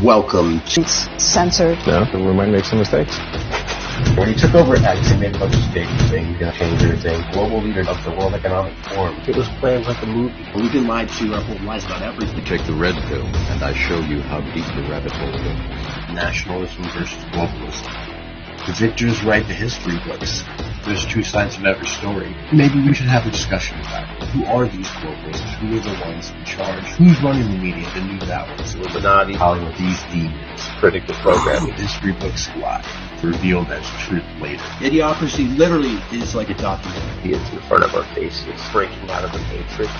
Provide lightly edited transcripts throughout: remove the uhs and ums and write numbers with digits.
Welcome. It's censored. No, we might make some mistakes. When he took over X, he made a bunch of statements saying he's going to change everything. Global leader of the World Economic Forum. It was planned like a movie. We've been lied to our whole lives about everything. You take the red pill, and I show you how deep the rabbit hole goes. Nationalism versus globalism. The victors write the history books. There's two sides of every story. Maybe we should have a discussion about it. Who are these globalists? Who are the ones in charge? Who's running the media, the news outlets, Illuminati, Hollywood, these demons? Predictive programming. History books lie, revealed as truth later. Idiocracy literally is like a documentary. It's in front of our faces, breaking out of the matrix.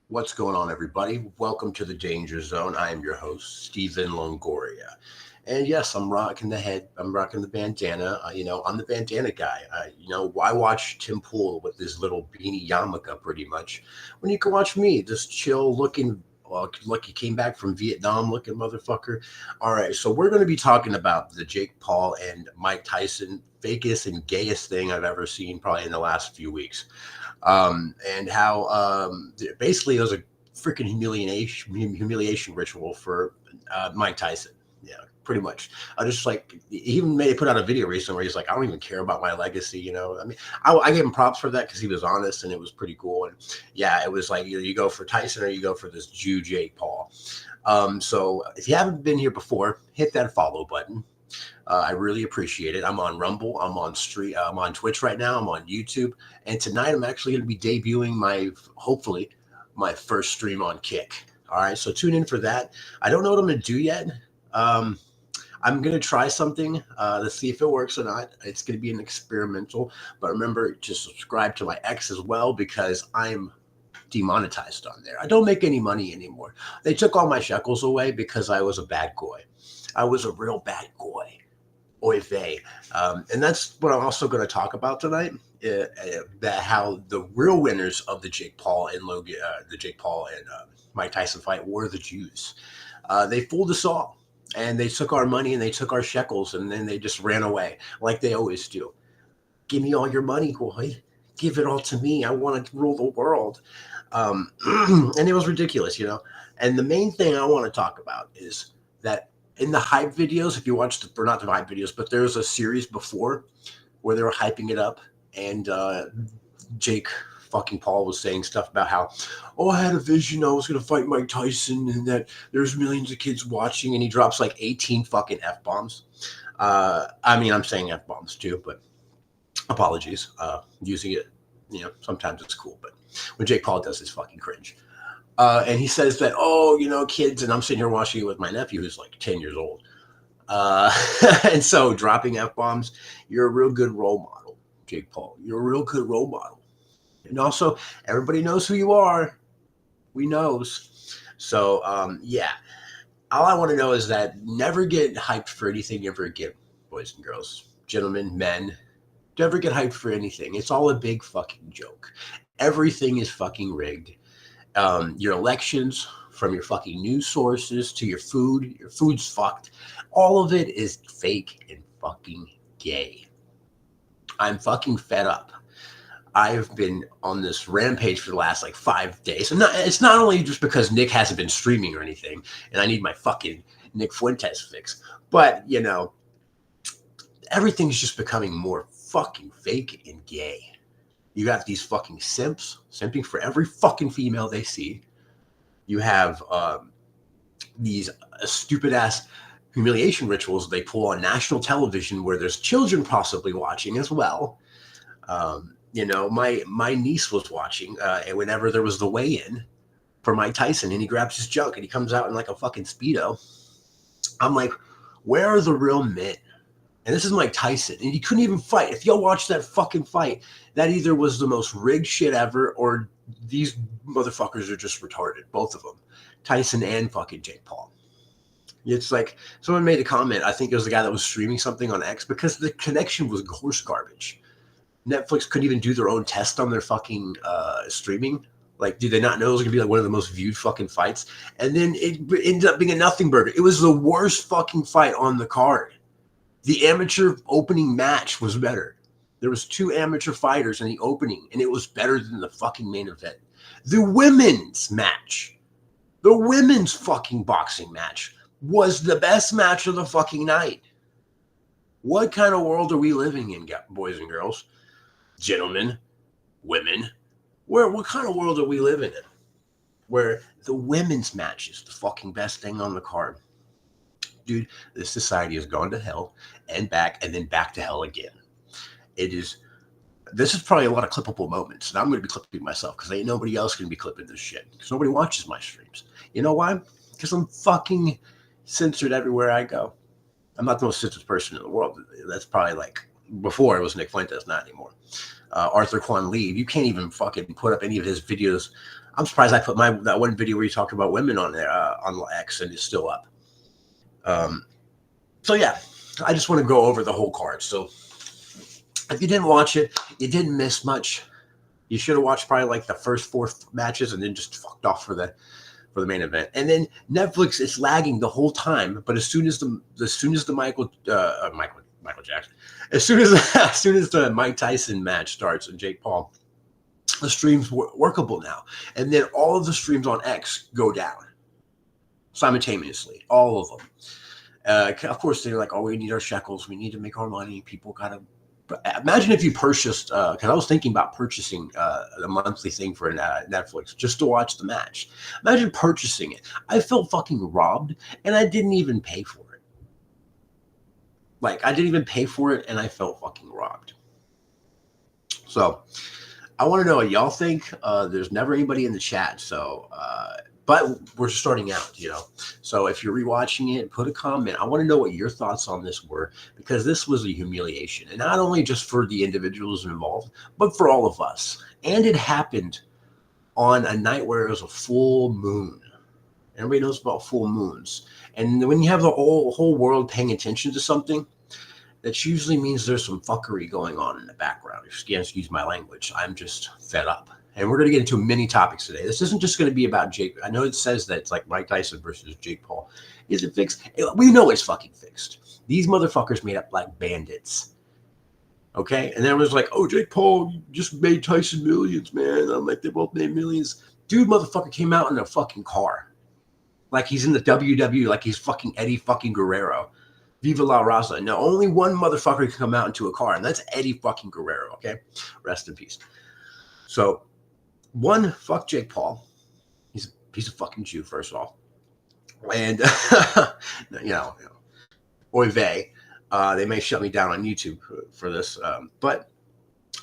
What's going on, everybody? Welcome to the Danger Zone. I am your host, Stephen Longoria. And yes, I'm rocking the head. I'm rocking the bandana. I'm the bandana guy. Why watch Tim Pool with his little beanie yarmulke pretty much when you can watch me, this chill looking, like he came back from Vietnam looking motherfucker. All right, so we're going to be talking about the Jake Paul and Mike Tyson fakest and gayest thing I've ever seen probably in the last few weeks. And how basically it was a freaking humiliation ritual for Mike Tyson. Yeah, pretty much. He even put out a video recently where he's like, I don't even care about my legacy. I gave him props for that because he was honest and it was pretty cool. And yeah, it was like either you go for Tyson or you go for this Jew Jake Paul. So if you haven't been here before, hit that follow button. I really appreciate it. I'm on Rumble. I'm on Twitch right now. I'm on YouTube. And tonight I'm actually going to be debuting hopefully my first stream on Kick. All right, so tune in for that. I don't know what I'm going to do yet. I'm going to try something to see if it works or not. It's going to be an experimental, but remember to subscribe to my X as well because I'm demonetized on there. I don't make any money anymore. They took all my shekels away because I was a bad boy. I was a real bad boy. Oy vey. And that's what I'm also going to talk about tonight, how the real winners of the Jake Paul and Mike Tyson fight were the Jews. They fooled us all. And they took our money and they took our shekels and then they just ran away like they always do. Give me all your money, boy. Give it all to me. I want to rule the world. And it was ridiculous, And the main thing I want to talk about is that in the hype videos, if you watched, or not the hype videos, but there was a series before where they were hyping it up and Jake fucking Paul was saying stuff about how, I had a vision I was going to fight Mike Tyson and that there's millions of kids watching, and he drops like 18 fucking F-bombs. I'm saying F-bombs too, but apologies. Using it, sometimes it's cool, but when Jake Paul does, it's fucking cringe. And he says that, kids, and I'm sitting here watching it with my nephew who's like 10 years old. And so dropping F-bombs, you're a real good role model, Jake Paul. You're a real good role model. And also, everybody knows who you are. We knows. So, all I want to know is that never get hyped for anything you ever get, boys and girls, gentlemen, men. Never get hyped for anything. It's all a big fucking joke. Everything is fucking rigged. Your elections, from your fucking news sources to your food's fucked. All of it is fake and fucking gay. I'm fucking fed up. I've been on this rampage for the last 5 days. And it's not only just because Nick hasn't been streaming or anything, and I need my fucking Nick Fuentes fix, but, everything's just becoming more fucking fake and gay. You got these fucking simps simping for every fucking female they see. You have these stupid-ass humiliation rituals they pull on national television where there's children possibly watching as well. My niece was watching, and whenever there was the weigh-in for Mike Tyson, and he grabs his junk and he comes out in like a fucking Speedo. I'm like, where are the real men? And this is Mike Tyson, and he couldn't even fight. If y'all watch that fucking fight, that either was the most rigged shit ever, or these motherfuckers are just retarded, both of them, Tyson and fucking Jake Paul. It's like someone made a comment. I think it was the guy that was streaming something on X because the connection was horse garbage. Netflix couldn't even do their own test on their fucking streaming. Did they not know it was going to be one of the most viewed fucking fights? And then it ended up being a nothing burger. It was the worst fucking fight on the card. The amateur opening match was better. There was 2 amateur fighters in the opening, and it was better than the fucking main event. The women's match, The women's fucking boxing match was the best match of the fucking night. What kind of world are we living in, boys and girls, gentlemen, women? What kind of world are we living in? Where the women's match is the fucking best thing on the card. Dude, this society has gone to hell and back and then back to hell again. This is probably a lot of clippable moments, and I'm going to be clipping myself because ain't nobody else going to be clipping this shit because nobody watches my streams. You know why? Because I'm fucking censored everywhere I go. I'm not the most censored person in the world. That's probably like before it was Nick Fuentes, not anymore. Arthur Quan Lee, you can't even fucking put up any of his videos. I'm surprised I put that one video where he talked about women on there on X, and it's still up. So yeah, I just want to go over the whole card. So if you didn't watch it, you didn't miss much. You should have watched probably like the first 4 matches and then just fucked off for the main event. And then Netflix is lagging the whole time, but as soon as the Michael Jackson, as soon as the Mike Tyson match starts and Jake Paul, the stream's workable now. And then all of the streams on X go down simultaneously, all of them. Of course, they're like, oh, we need our shekels. We need to make our money. People got to. Imagine if you purchased, because I was thinking about purchasing the monthly thing for Netflix just to watch the match. Imagine purchasing it. I felt fucking robbed, and I didn't even pay for it. Like, I didn't even pay for it, and I felt fucking robbed. So, I want to know what y'all think. There's never anybody in the chat, so... but we're starting out, you know. So if you're rewatching it, put a comment. I want to know what your thoughts on this were, because this was a humiliation. And not only just for the individuals involved, but for all of us. And it happened on a night where it was a full moon. Everybody knows about full moons. And when you have the whole world paying attention to something, that usually means there's some fuckery going on in the background. Excuse my language. I'm just fed up. And we're going to get into many topics today. This isn't just going to be about Jake. I know it says that it's like Mike Tyson versus Jake Paul. Is it fixed? We know it's fucking fixed. These motherfuckers made up like bandits. Okay? And then it was like, oh, Jake Paul just made Tyson millions, man. I'm like, they both made millions. Dude, motherfucker came out in a fucking car. Like he's in the WWE, like he's fucking Eddie fucking Guerrero. Viva La Raza. Now, only one motherfucker can come out into a car, and that's Eddie fucking Guerrero, okay? Rest in peace. So, one, fuck Jake Paul. He's a fucking Jew, first of all. And, you know, oy vey. They may shut me down on YouTube for this.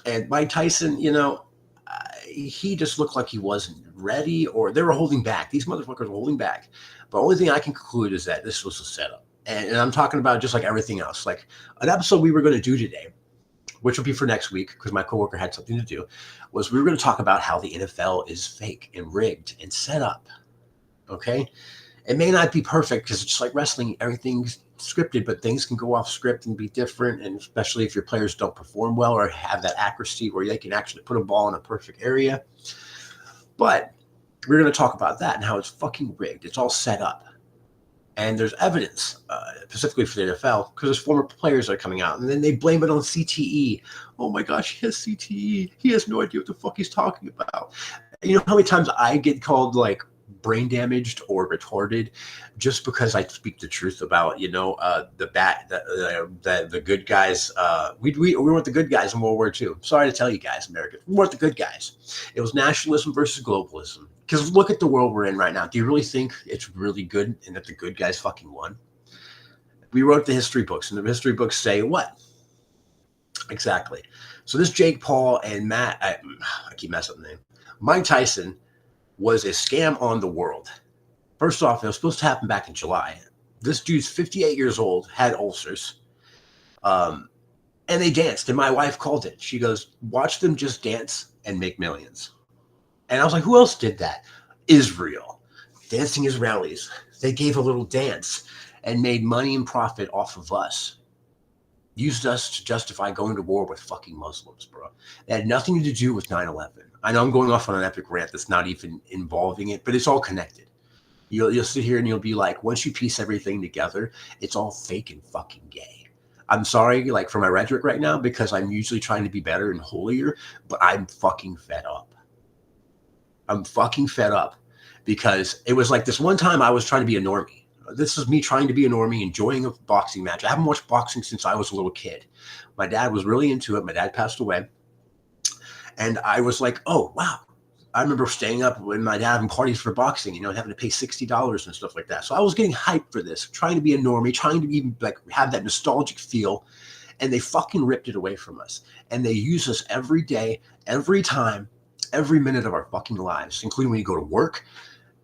And Mike Tyson, you know, he just looked like he wasn't ready, or they were holding back. These motherfuckers were holding back. But the only thing I can conclude is that this was a setup. And I'm talking about just like everything else. Like an episode we were going to do today, which will be for next week because my coworker had something to do, was we were going to talk about how the NFL is fake and rigged and set up. Okay? It may not be perfect because it's just like wrestling. Everything's scripted, but things can go off script and be different, and especially if your players don't perform well or have that accuracy where they can actually put a ball in a perfect area. But we're going to talk about that and how it's fucking rigged. It's all set up. And there's evidence, specifically for the NFL, because there's former players that are coming out, and then they blame it on CTE. Oh my gosh, he has CTE. He has no idea what the fuck he's talking about. You know how many times I get called like brain damaged or retarded just because I speak the truth about, you know, the good guys. We weren't the good guys in World War II. Sorry to tell you guys, Americans, we weren't the good guys. It was nationalism versus globalism. Because look at the world we're in right now. Do you really think it's really good and that the good guys fucking won? We wrote the history books, and the history books say what? Exactly. So this Jake Paul and I keep messing up the name. Mike Tyson was a scam on the world. First off, it was supposed to happen back in July. This dude's 58 years old, had ulcers, and they danced. And my wife called it. She goes, watch them just dance and make millions. And I was like, who else did that? Israel. Dancing Israelis. They gave a little dance and made money and profit off of us. Used us to justify going to war with fucking Muslims, bro. It had nothing to do with 9/11. I know I'm going off on an epic rant that's not even involving it, but it's all connected. You'll sit here and you'll be like, once you piece everything together, it's all fake and fucking gay. I'm sorry, like, for my rhetoric right now, because I'm usually trying to be better and holier, but I'm fucking fed up. I'm fucking fed up. because it was like this one time I was trying to be a normie. This is me trying to be a normie, enjoying a boxing match. I haven't watched boxing since I was a little kid. My dad was really into it. My dad passed away. And I was like, oh, wow. I remember staying up with my dad having parties for boxing, having to pay $60 and stuff like that. So I was getting hyped for this, trying to be a normie, trying to even like have that nostalgic feel. And they fucking ripped it away from us. And they use us every day, every time, every minute of our fucking lives, including when you go to work,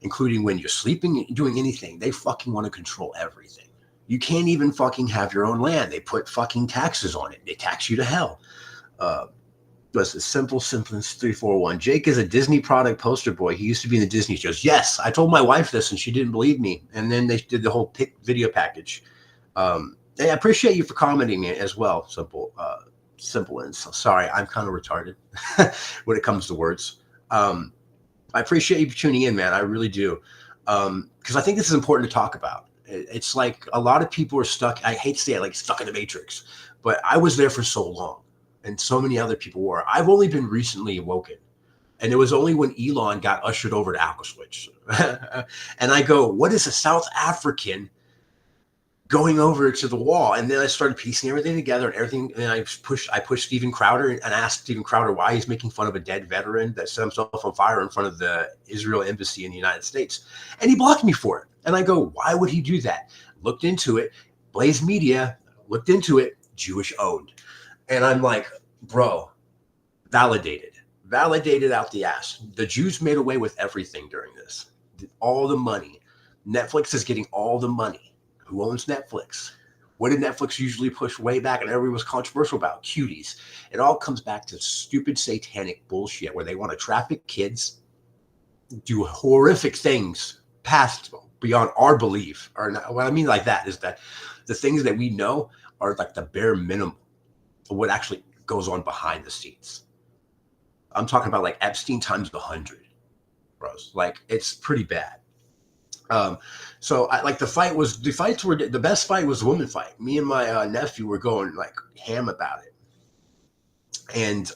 including when you're sleeping, doing anything. They fucking want to control everything. You can't even fucking have your own land. They put fucking taxes on it. They tax you to hell. Was a simple 341. Jake is a Disney product poster boy. He used to be in the Disney shows. Yes, I told my wife this and she didn't believe me. And then they did the whole video package. I appreciate you for commenting it as well. Simple and so sorry, I'm kind of retarded when it comes to words. I appreciate you for tuning in, man. I really do. Because I think this is important to talk about. It's like a lot of people are stuck. I hate to say it, like stuck in the matrix, but I was there for so long. And so many other people were. I've only been recently awoken. And it was only when Elon got ushered over to Alcoswitch. And I go, what is a South African going over to the wall? And then I started piecing everything together and everything. And I pushed Steven Crowder and asked Steven Crowder why he's making fun of a dead veteran that set himself on fire in front of the Israel embassy in the United States. And he blocked me for it. And I go, why would he do that? Looked into it. Blaze Media looked into it. Jewish owned. And I'm like, bro, validated out the ass. The Jews made away with everything during this. All the money. Netflix is getting all the money. Who owns Netflix? What did Netflix usually push way back and everybody was controversial about? Cuties. It all comes back to stupid satanic bullshit where they want to traffic kids, do horrific things past beyond our belief. Or not, what I mean like that is that the things that we know are like the bare minimum of what actually goes on behind the scenes. I'm talking about like Epstein times 100, bros. Like it's pretty bad. So I like the best fight was the woman fight. Me and my nephew were going like ham about it. And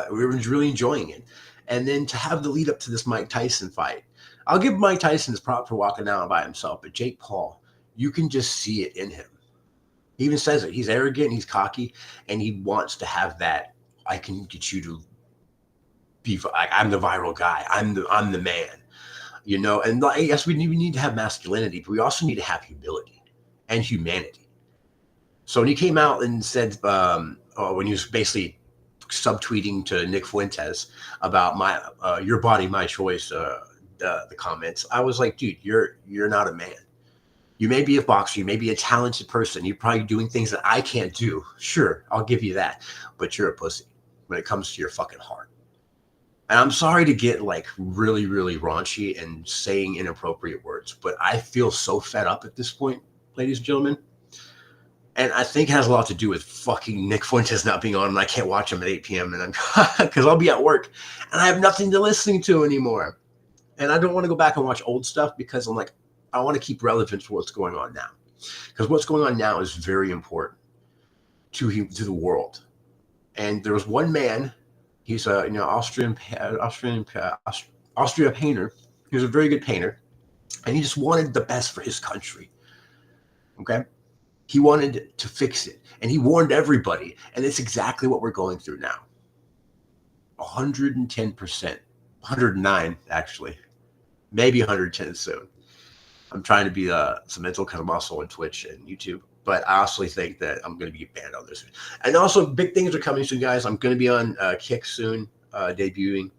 we were really enjoying it. And then to have the lead up to this Mike Tyson fight, I'll give Mike Tyson his prop for walking down by himself, but Jake Paul, you can just see it in him. He even says it. He's arrogant, he's cocky, and he wants to have that. I can get you to be. I'm the viral guy. I'm the man. And yes, we need to have masculinity, but we also need to have humility and humanity. So when he came out and said, when he was basically subtweeting to Nick Fuentes about your body, my choice, the comments, I was like, dude, you're not a man. You may be a boxer, you may be a talented person, you're probably doing things that I can't do. Sure, I'll give you that. But you're a pussy when it comes to your fucking heart. And I'm sorry to get like really, really raunchy and saying inappropriate words, but I feel so fed up at this point, ladies and gentlemen. And I think it has a lot to do with fucking Nick Fuentes not being on and I can't watch him at 8 p.m. and because I'll be at work and I have nothing to listen to anymore. And I don't want to go back and watch old stuff because I'm like, I want to keep relevant to what's going on now, because what's going on now is very important to the world. And there was one man, he's a Austrian painter. He was a very good painter, and he just wanted the best for his country. Okay, he wanted to fix it, and he warned everybody. And it's exactly what we're going through now. 110%, 109 actually, maybe 110 soon. I'm trying to be some mental kind of muscle on Twitch and YouTube, but I also think that I'm going to be banned on this. And also, big things are coming soon, guys. I'm going to be on Kick soon, debuting,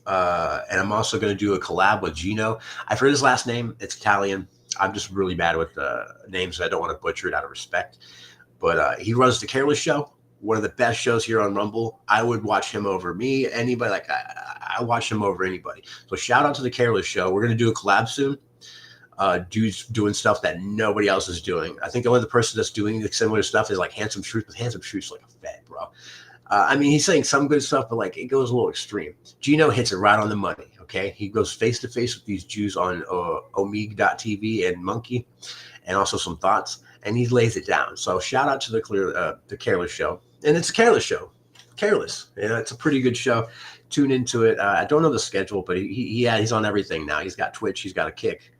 and I'm also going to do a collab with Gino. I've heard his last name; it's Italian. I'm just really bad with names. I don't want to butcher it out of respect. But he runs the Careless Show, one of the best shows here on Rumble. I would watch him over me. Anybody like I watch him over anybody. So shout out to the Careless Show. We're going to do a collab soon. Dudes doing stuff that nobody else is doing. I think the only person that's doing the similar stuff is like Handsome Truth, but Handsome Truth's like a fed, bro. I mean, he's saying some good stuff, but like it goes a little extreme. Gino hits it right on the money. Okay, he goes face to face with these Jews on Omeg.tv and Monkey, and also some thoughts, and he lays it down. So shout out to the Careless Show, and it's a Careless Show. Careless, it's a pretty good show. tune into it. I don't know the schedule, but he's on everything now. He's got Twitch. He's got a Kick.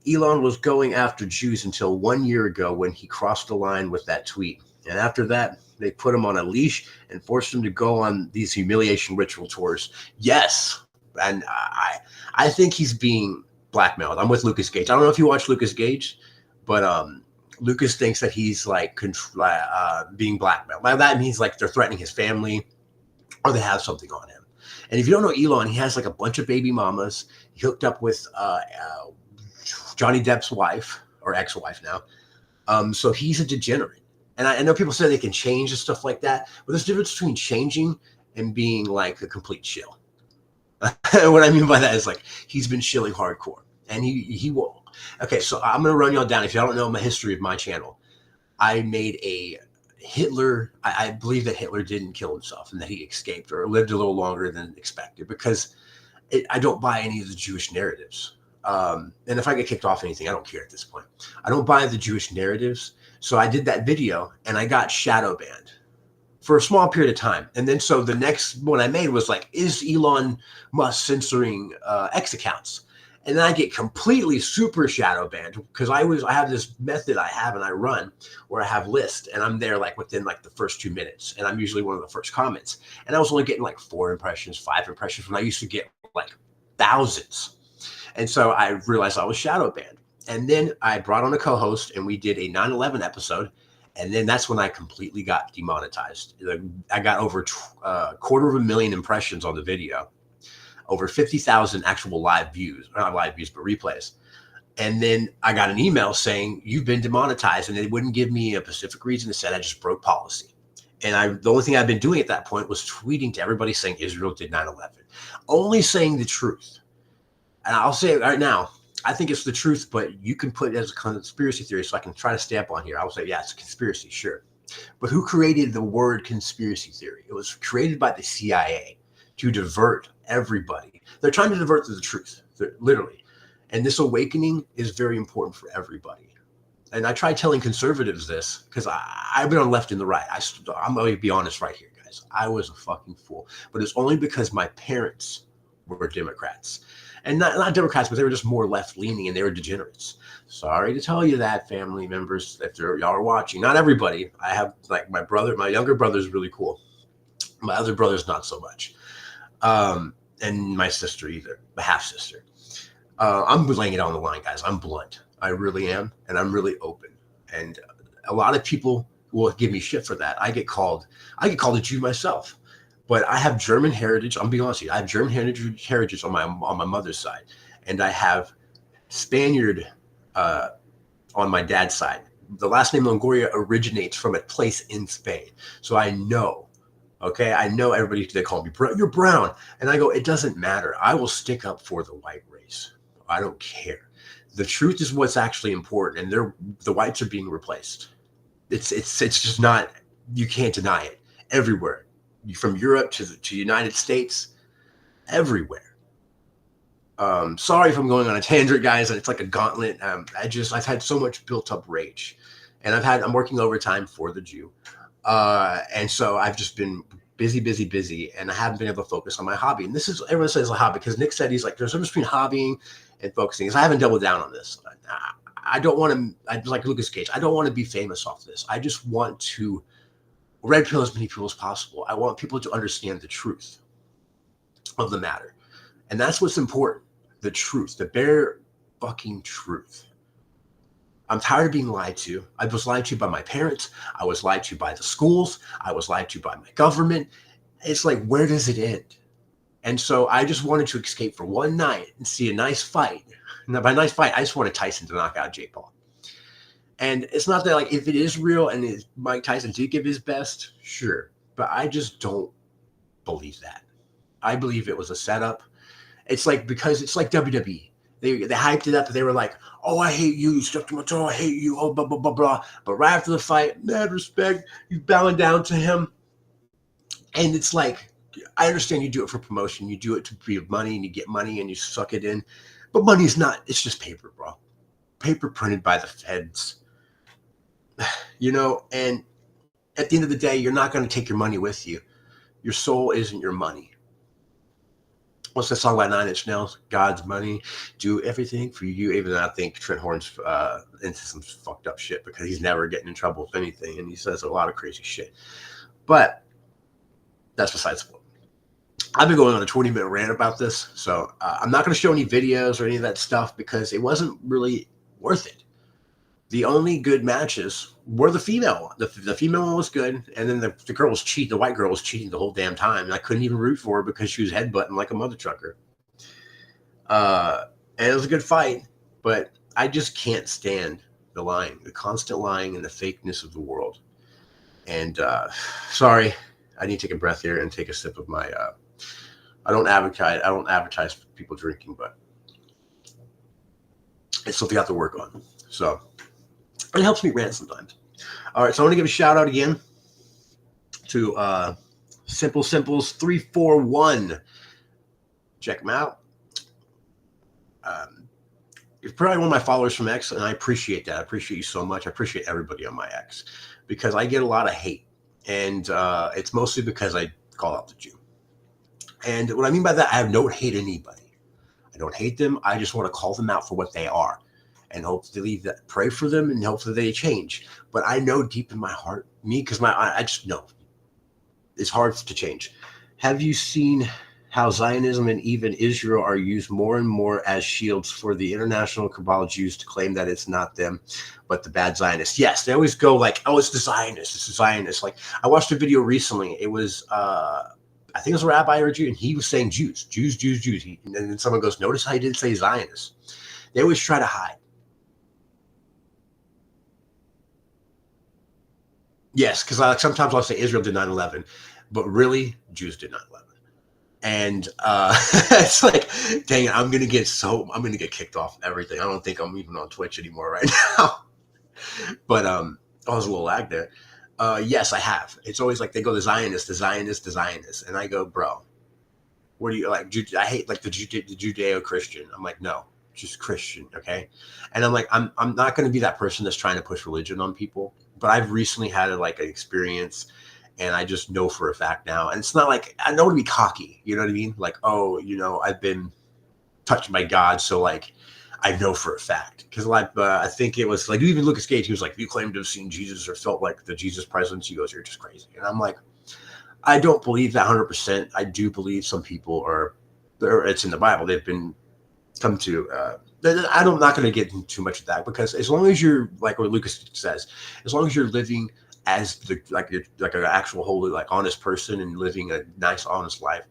Elon was going after Jews until 1 year ago when he crossed the line with that tweet. And after that, they put him on a leash and forced him to go on these humiliation ritual tours. Yes. And I think he's being blackmailed. I'm with Lucas Gage. I don't know if you watch Lucas Gage, but Lucas thinks that he's like being blackmailed. By that means like they're threatening his family or they have something on him. And if you don't know Elon, he has like a bunch of baby mamas. He hooked up with Johnny Depp's wife or ex-wife now. So he's a degenerate. And I know people say they can change and stuff like that, but there's a difference between changing and being like a complete shill. What I mean by that is like he's been shilling hardcore, and he will. Okay, so I'm gonna run y'all down. If y'all don't know my history of my channel, I made a Hitler. I believe that Hitler didn't kill himself and that he escaped or lived a little longer than expected because I don't buy any of the Jewish narratives. And if I get kicked off anything, I don't care at this point. I don't buy the Jewish narratives. So I did that video and I got shadow banned for a small period of time. And then so the next one I made was like, is Elon Musk censoring X accounts? And then I get completely super shadow banned because I have this method I have and I run where I have lists and I'm there like within like the first 2 minutes. And I'm usually one of the first comments. And I was only getting like 4 impressions, 5 impressions when I used to get like thousands. And so I realized I was shadow banned. And then I brought on a co-host and we did a 9/11 episode. And then that's when I completely got demonetized. I got over 250,000 impressions on the video, over 50,000 actual live views, not live views, but replays. And then I got an email saying, you've been demonetized. And they wouldn't give me a specific reason. It said I just broke policy. And the only thing I've been doing at that point was tweeting to everybody saying Israel did 9/11, only saying the truth. And I'll say it right now, I think it's the truth, but you can put it as a conspiracy theory so I can try to stay up on here. I will say, yeah, it's a conspiracy, sure. But who created the word conspiracy theory? It was created by the CIA to divert everybody. They're trying to divert to the truth, literally. And this awakening is very important for everybody. And I tried telling conservatives this because I've been on left and the right. I'm going to be honest right here, guys. I was a fucking fool. But it's only because my parents were Democrats. And not Democrats, but they were just more left-leaning and they were degenerates. Sorry to tell you that, family members, if y'all are watching. Not everybody. I have, like, my younger brother is really cool. My other brother's not so much. And my sister either, my half-sister. I'm laying it on the line, guys. I'm blunt. I really am, and I'm really open. And a lot of people will give me shit for that. I get called a Jew myself. But I have German heritage. I'm being honest with you. I have German heritage on my mother's side, and I have Spaniard on my dad's side. The last name Longoria originates from a place in Spain, so I know. Okay, I know everybody. They call me brown. You're brown, and I go. It doesn't matter. I will stick up for the white race. I don't care. The truth is what's actually important, and the whites are being replaced. It's just not. You can't deny it. Everywhere. From Europe to the United States, everywhere. Sorry if I'm going on a tangent, guys. It's like a gauntlet. I've had so much built up rage, and I'm working overtime for the Jew, and so I've just been busy, and I haven't been able to focus on my hobby. And this is everyone says a hobby because Nick said he's like there's a difference between hobbying and focusing. Because I haven't doubled down on this. I don't want to. I like Lucas Cage. I don't want to be famous off this. I just want to red pill as many people as possible. I want people to understand the truth of the matter. And that's what's important. The truth, the bare fucking truth. I'm tired of being lied to. I was lied to by my parents. I was lied to by the schools. I was lied to by my government. It's like, where does it end? And so I just wanted to escape for one night and see a nice fight. Now, by nice fight, I just wanted Tyson to knock out Jake Paul. And it's not that, like, if it is real and Mike Tyson did give his best, sure. But I just don't believe that. I believe it was a setup. It's like, because it's like WWE. They hyped it up and they were like, oh, I hate you. You stuck to my toe. I hate you. Oh, blah, blah, blah, blah. But right after the fight, mad respect. You bowing down to him. And it's like, I understand you do it for promotion. You do it to be money and you get money and you suck it in. But money's not, it's just paper, bro. Paper printed by the feds. You know, and at the end of the day, you're not going to take your money with you. Your soul isn't your money. What's that song by Nine Inch Nails? God's money, do everything for you. Even though I think Trent Horn's into some fucked up shit because he's never getting in trouble with anything, and he says a lot of crazy shit. But that's besides the point. I've been going on a 20-minute rant about this, so I'm not going to show any videos or any of that stuff because it wasn't really worth it. The only good matches were the female one. The female one was good, and then the girl was cheating. The white girl was cheating the whole damn time, and I couldn't even root for her because she was headbutting like a mother trucker. And it was a good fight, but I just can't stand the lying, the constant lying, and the fakeness of the world. And sorry, I need to take a breath here and take a sip of my. I don't advertise for people drinking, but it's something I have to work on. So it helps me rant sometimes. All right, so I want to give a shout out again to Simple Simples 341. Check them out. You're probably one of my followers from X, and I appreciate that. I appreciate you so much. I appreciate everybody on my X because I get a lot of hate, and it's mostly because I call out the Jew. And what I mean by that, I don't hate anybody. I don't hate them. I just want to call them out for what they are, and hopefully pray for them, and hopefully they change. But I know deep in my heart, because I just know it's hard to change. Have you seen how Zionism and even Israel are used more and more as shields for the international cabal Jews to claim that it's not them, but the bad Zionists? Yes, they always go like, oh, it's the Zionists, it's the Zionists. Like, I watched a video recently. It was, I think it was a rabbi or a Jew, and he was saying Jews. And then someone goes, notice how he didn't say Zionists. They always try to hide. Yes, because sometimes I'll say Israel did 9/11, but really, Jews did 9/11. And it's like, dang it, I'm gonna get kicked off everything. I don't think I'm even on Twitch anymore right now. But I was a little lag there. Yes, I have. It's always like they go the Zionists, and I go, bro, what do you like? I hate like the Judeo-Christian. I'm like, no, just Christian, okay? And I'm like, I'm not going to be that person that's trying to push religion on people. But I've recently had an experience. And I just know for a fact now. And it's not like, I don't want to be cocky. You know what I mean? Like, oh, I've been touched by God. So like, I know for a fact. Because like, I think it was like, even Lucas Gage, he was like, if you claim to have seen Jesus or felt like the Jesus presence, he goes, you're just crazy. And I'm like, I don't believe that 100%. I do believe some people it's in the Bible. They've been come to, I'm not going to get into too much of that because as long as you're like what Lucas says, as long as you're living as like an actual holy, like honest person and living a nice, honest life,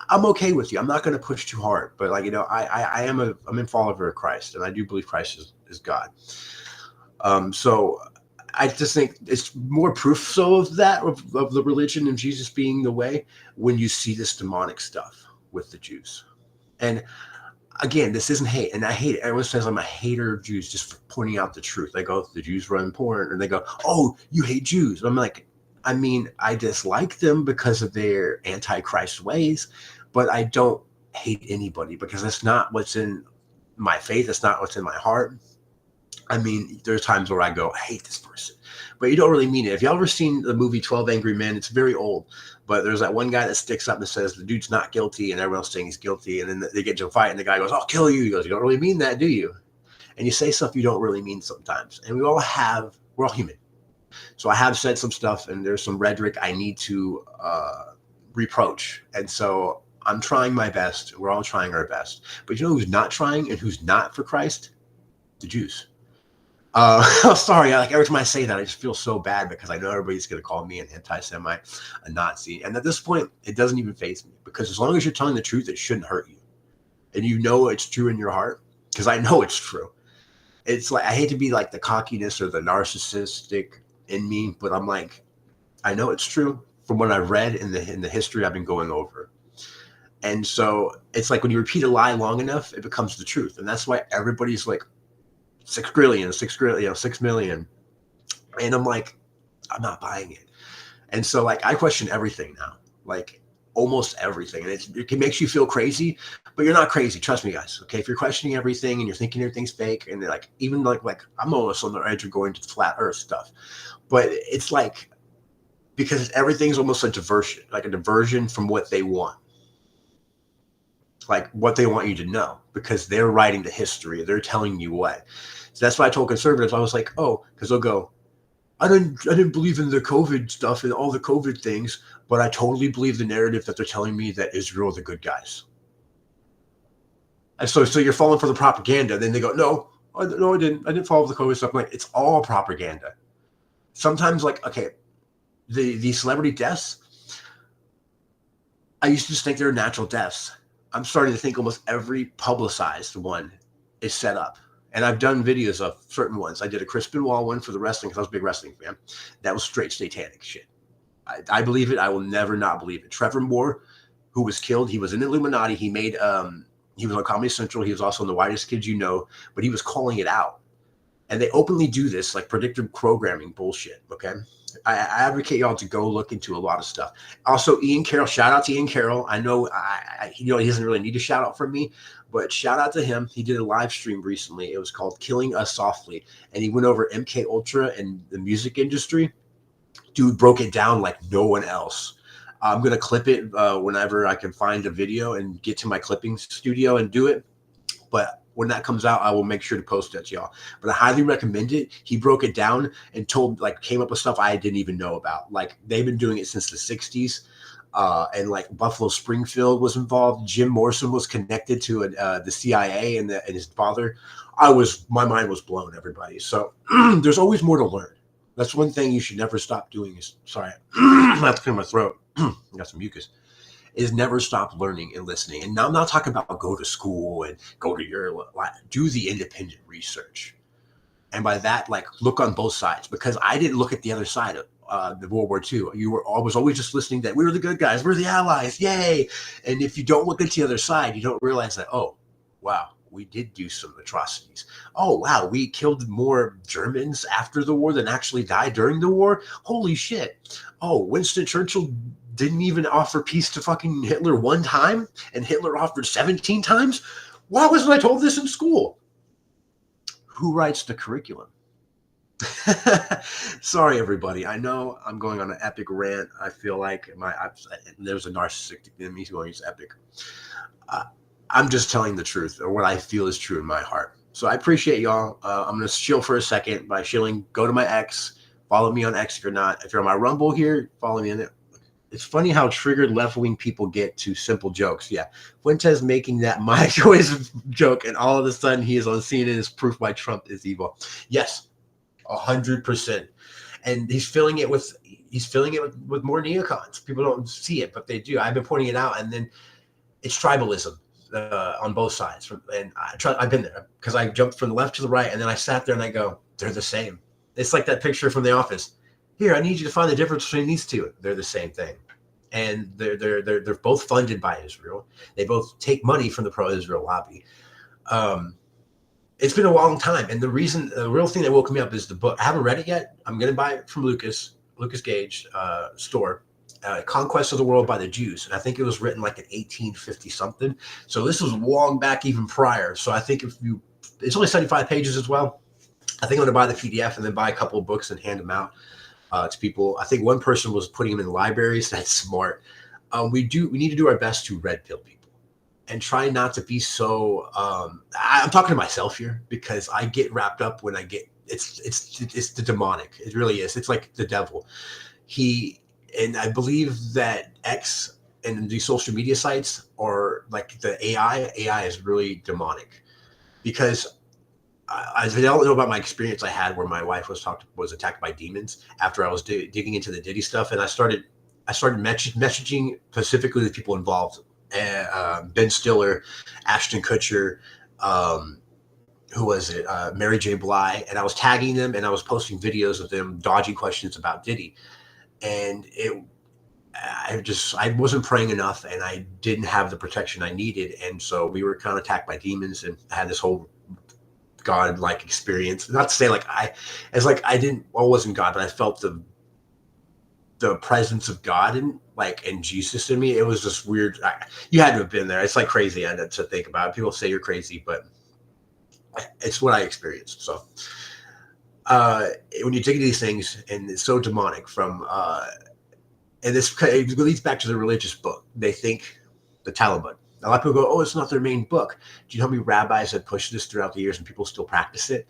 I'm okay with you. I'm not going to push too hard, but like, I'm in follower of Christ, and I do believe Christ is God. So I just think it's more proof so of that, of the religion and Jesus being the way when you see this demonic stuff with the Jews. And again, this isn't hate, and I hate it. Everyone says I'm a hater of Jews just for pointing out the truth. They go, the Jews run porn, and they go, oh, you hate Jews. And I'm like, I mean, I dislike them because of their antichrist ways, but I don't hate anybody because that's not what's in my faith. That's not what's in my heart. I mean, there's times where I go, I hate this person, but you don't really mean it. If y'all ever seen the movie 12 Angry Men, it's very old, but there's that one guy that sticks up and says the dude's not guilty, and everyone's saying he's guilty, and then they get to a fight, and the guy goes, I'll kill you. He goes, you don't really mean that, do you? And you say stuff you don't really mean sometimes, and we're all human. So I have said some stuff, and there's some rhetoric I need to reproach, and so I'm trying my best. We're all trying our best, but you know who's not trying and who's not for Christ? The Jews. Sorry, like every time I say that, I just feel so bad because I know everybody's going to call me an anti-Semite, a Nazi. And at this point, it doesn't even faze me because as long as you're telling the truth, it shouldn't hurt you. And you know it's true in your heart because I know it's true. It's like, I hate to be like the cockiness or the narcissistic in me, but I'm like, I know it's true from what I've read in the history I've been going over. And so it's like when you repeat a lie long enough, it becomes the truth. And that's why everybody's like, 6 million. And I'm like, I'm not buying it. And so like, I question everything now, like almost everything. And it makes you feel crazy, but you're not crazy. Trust me, guys. Okay. If you're questioning everything and you're thinking everything's fake and like, even like I'm almost on the edge of going to the flat earth stuff, but it's like, because everything's almost a diversion from what they want. like what they want you to know, because they're writing the history. They're telling you what. So that's why I told conservatives, I was like, oh, because they'll go, I didn't believe in the COVID stuff and all the COVID things, but I totally believe the narrative that they're telling me that Israel are the good guys. And so you're falling for the propaganda. Then they go, no, I didn't follow the COVID stuff. I'm like, it's all propaganda. Sometimes, like, okay, the celebrity deaths, I used to just think they were natural deaths. I'm starting to think almost every publicized one is set up. And I've done videos of certain ones. I did a Chris Benoit one for the wrestling because I was a big wrestling fan. That was straight satanic shit. I believe it. I will never not believe it. Trevor Moore, who was killed, he was in Illuminati. He made he was on Comedy Central. He was also on The Whitest Kids You Know, but he was calling it out. And they openly do this, like predictive programming bullshit, okay? I advocate y'all to go look into a lot of stuff. Also, Ian Carroll, shout out to Ian Carroll. I know he doesn't really need a shout out from me, but shout out to him. He did a live stream recently. It was called Killing Us Softly, and he went over MK Ultra and the music industry. Dude broke it down like no one else. I'm going to clip it whenever I can find a video and get to my clipping studio and do it. But when that comes out, I will make sure to post it to y'all. But I highly recommend it. He broke it down and came up with stuff I didn't even know about. Like, they've been doing it since the 60s. And like Buffalo Springfield was involved. Jim Morrison was connected to the CIA and his father. My mind was blown, everybody. So there's always more to learn. That's one thing you should never stop doing sorry, I have to clear my throat. I got some mucus. Is never stop learning and listening. And now I'm not talking about go to school and go to do the independent research. And by that, like, look on both sides, because I didn't look at the other side of the World War II. I was always just listening that we were the good guys, we're the allies, yay. And if you don't look at the other side, you don't realize that, oh, wow, we did do some atrocities. Oh, wow, we killed more Germans after the war than actually died during the war. Holy shit. Oh, Winston Churchill didn't even offer peace to fucking Hitler one time, and Hitler offered 17 times? Why wasn't I told this in school? Who writes the curriculum? Sorry, everybody. I know I'm going on an epic rant. I feel like there's a narcissistic in me going, it's epic. I'm just telling the truth, or what I feel is true in my heart. So I appreciate y'all. I'm going to chill for a second. By chilling, go to my X. Follow me on X if you're not. If you're on my Rumble here, follow me in it. It's funny how triggered left-wing people get to simple jokes. Yeah, Fuentes making that my choice joke, and all of a sudden he is on CNN as proof why Trump is evil. Yes, 100%. And he's filling it with more neocons. People don't see it, but they do. I've been pointing it out, and then it's tribalism on both sides. And I've been there because I jumped from the left to the right, and then I sat there and I go, they're the same. It's like that picture from The Office. Here, I need you to find the difference between these two. They're the same thing. And they're both funded by Israel. They both take money from the pro-Israel lobby. It's been a long time. And the real thing that woke me up is the book. I haven't read it yet. I'm going to buy it from Lucas Gage store, Conquest of the World by the Jews. And I think it was written like in 1850 something. So this was long back even prior. So I think it's only 75 pages as well. I think I'm going to buy the PDF and then buy a couple of books and hand them out to people. I think one person was putting them in libraries. That's smart. We need to do our best to red pill people and try not to be so. I'm talking to myself here because I get wrapped up when I get. It's the demonic. It really is. It's like the devil. And I believe that X and the social media sites are like the AI. AI is really demonic because. I don't know about my experience I had where my wife was attacked by demons after I was digging into the Diddy stuff, and I started messaging specifically the people involved, Ben Stiller, Ashton Kutcher, who was it, Mary J. Blige, and I was tagging them and I was posting videos of them dodging questions about Diddy, and I wasn't praying enough, and I didn't have the protection I needed, and so we were kind of attacked by demons, and I had this whole God-like experience. Not to say I wasn't God, but I felt the presence of God and Jesus in me. It was just weird. You had to have been there. It's like crazy to think about it. People say you're crazy, but it's what I experienced. So when you dig into these things, and it's so demonic and it leads back to the religious book. They think the Taliban. A lot of people go, oh, it's not their main book. Do you know how many rabbis have pushed this throughout the years and people still practice it?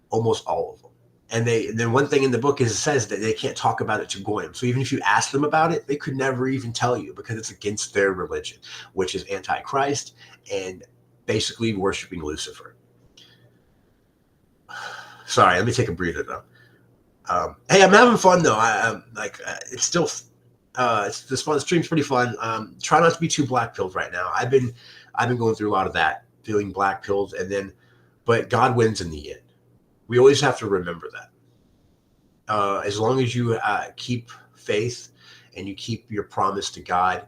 Almost all of them. And then one thing in the book is it says that they can't talk about it to goyim. So even if you ask them about it, they could never even tell you because it's against their religion, which is anti-Christ and basically worshiping Lucifer. Sorry, let me take a breather though. Hey, I'm having fun though. It's still it's fun. The stream's pretty fun. Try not to be too black pilled right now. I've been going through a lot of that, feeling black pilled, but God wins in the end. We always have to remember that. As long as you keep faith and you keep your promise to God,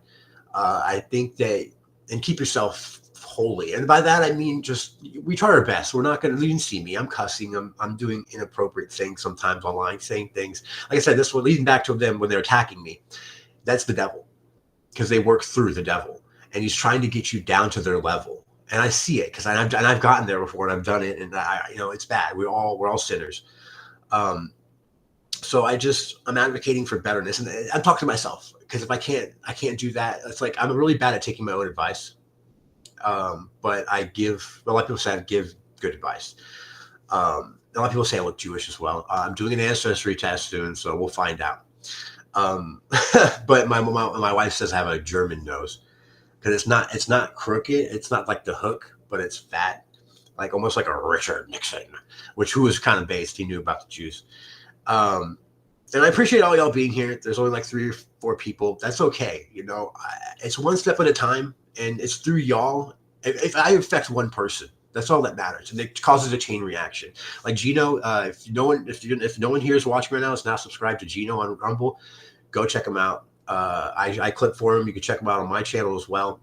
I think that, and keep yourself holy. And by that, I mean, just, we try our best. We're not going to, you can see me, I'm cussing, I'm doing inappropriate things sometimes online, saying things. Like I said, this one leading back to them when they're attacking me. That's the devil, because they work through the devil and he's trying to get you down to their level. And I see it because I've gotten there before and I've done it, and it's bad. We're all sinners. So I'm advocating for betterness, and I'm talking to myself, because if I can't do that. It's like I'm really bad at taking my own advice. But a lot of people say I give good advice. A lot of people say I look Jewish as well. I'm doing an ancestry test soon, so we'll find out. But my wife says I have a German nose, because it's not crooked. It's not like the hook, but it's fat, like almost like a Richard Nixon, who was kind of based. He knew about the Jews. And I appreciate all y'all being here. There's only like 3 or 4 people. That's okay. It's one step at a time, and it's through y'all. If I affect one person, that's all that matters, and it causes a chain reaction. Like Gino, if no one here is watching right now, is not subscribed to Gino on Rumble, go check him out. I clip for him. You can check him out on my channel as well.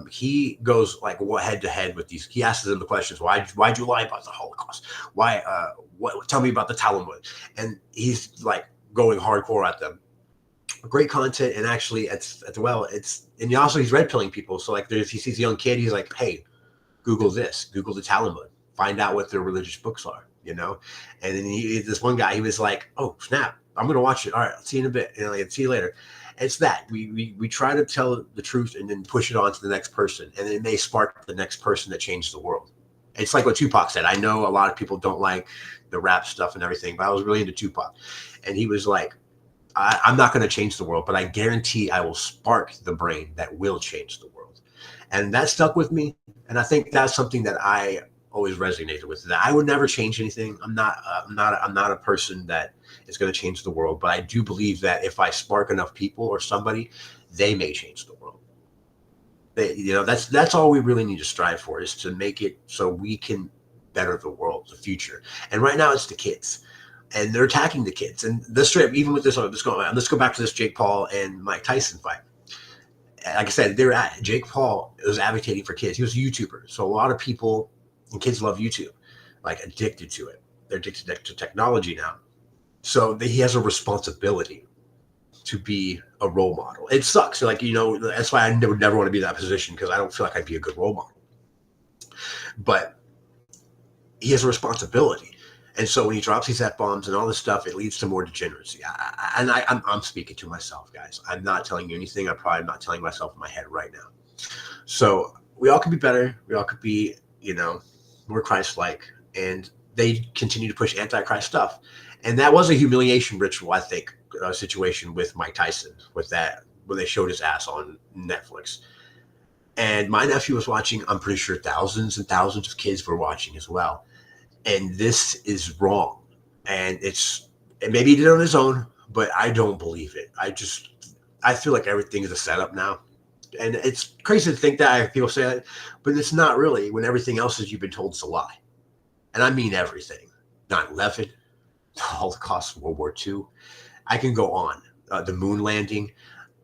He goes like head to head with these. He asks them the questions. Why'd you lie about the Holocaust? Why? Tell me about the Talmud. And he's like going hardcore at them. Great content, and actually, and also he's red pilling people. So like, he sees a young kid, he's like, hey, Google this, Google the Talmud, find out what their religious books are, And then this one guy, he was like, oh snap, I'm gonna watch it. All right, I'll see you in a bit. See you later. It's that we try to tell the truth and then push it on to the next person, and it may spark the next person that changes the world. It's like what Tupac said. I know a lot of people don't like the rap stuff and everything, but I was really into Tupac, and he was like, I'm not going to change the world, but I guarantee I will spark the brain that will change the world. And that stuck with me, and I think that's something that I always resonated with. That I would never change anything. I'm not a person that is going to change the world, but I do believe that if I spark enough people or somebody, they may change the world. That's all we really need to strive for, is to make it so we can better the world, the future. And right now it's the kids, and they're attacking the kids. And this trip, even with this, let's go back to this Jake Paul and Mike Tyson fight. Like I said, Jake Paul was advocating for kids. He was a YouTuber, so a lot of people and kids love YouTube, like addicted to it. They're addicted to technology now. So he has a responsibility to be a role model. It sucks. That's why I would never want to be in that position, because I don't feel like I'd be a good role model. But he has a responsibility. And so when he drops these F-bombs and all this stuff, it leads to more degeneracy. I'm speaking to myself, guys. I'm not telling you anything. I'm probably not telling myself in my head right now. So we all could be better. We all could be, more Christ-like. And they continue to push anti-Christ stuff. And that was a humiliation ritual, I think, situation with Mike Tyson, with that, when they showed his ass on Netflix. And my nephew was watching. I'm pretty sure thousands and thousands of kids were watching as well. And this is wrong. And maybe he did it on his own, but I don't believe it. I feel like everything is a setup now. And it's crazy to think that people say that, but it's not really, when everything else you've been told is a lie. And I mean everything. 9/11, the Holocaust, World War II. I can go on. The moon landing.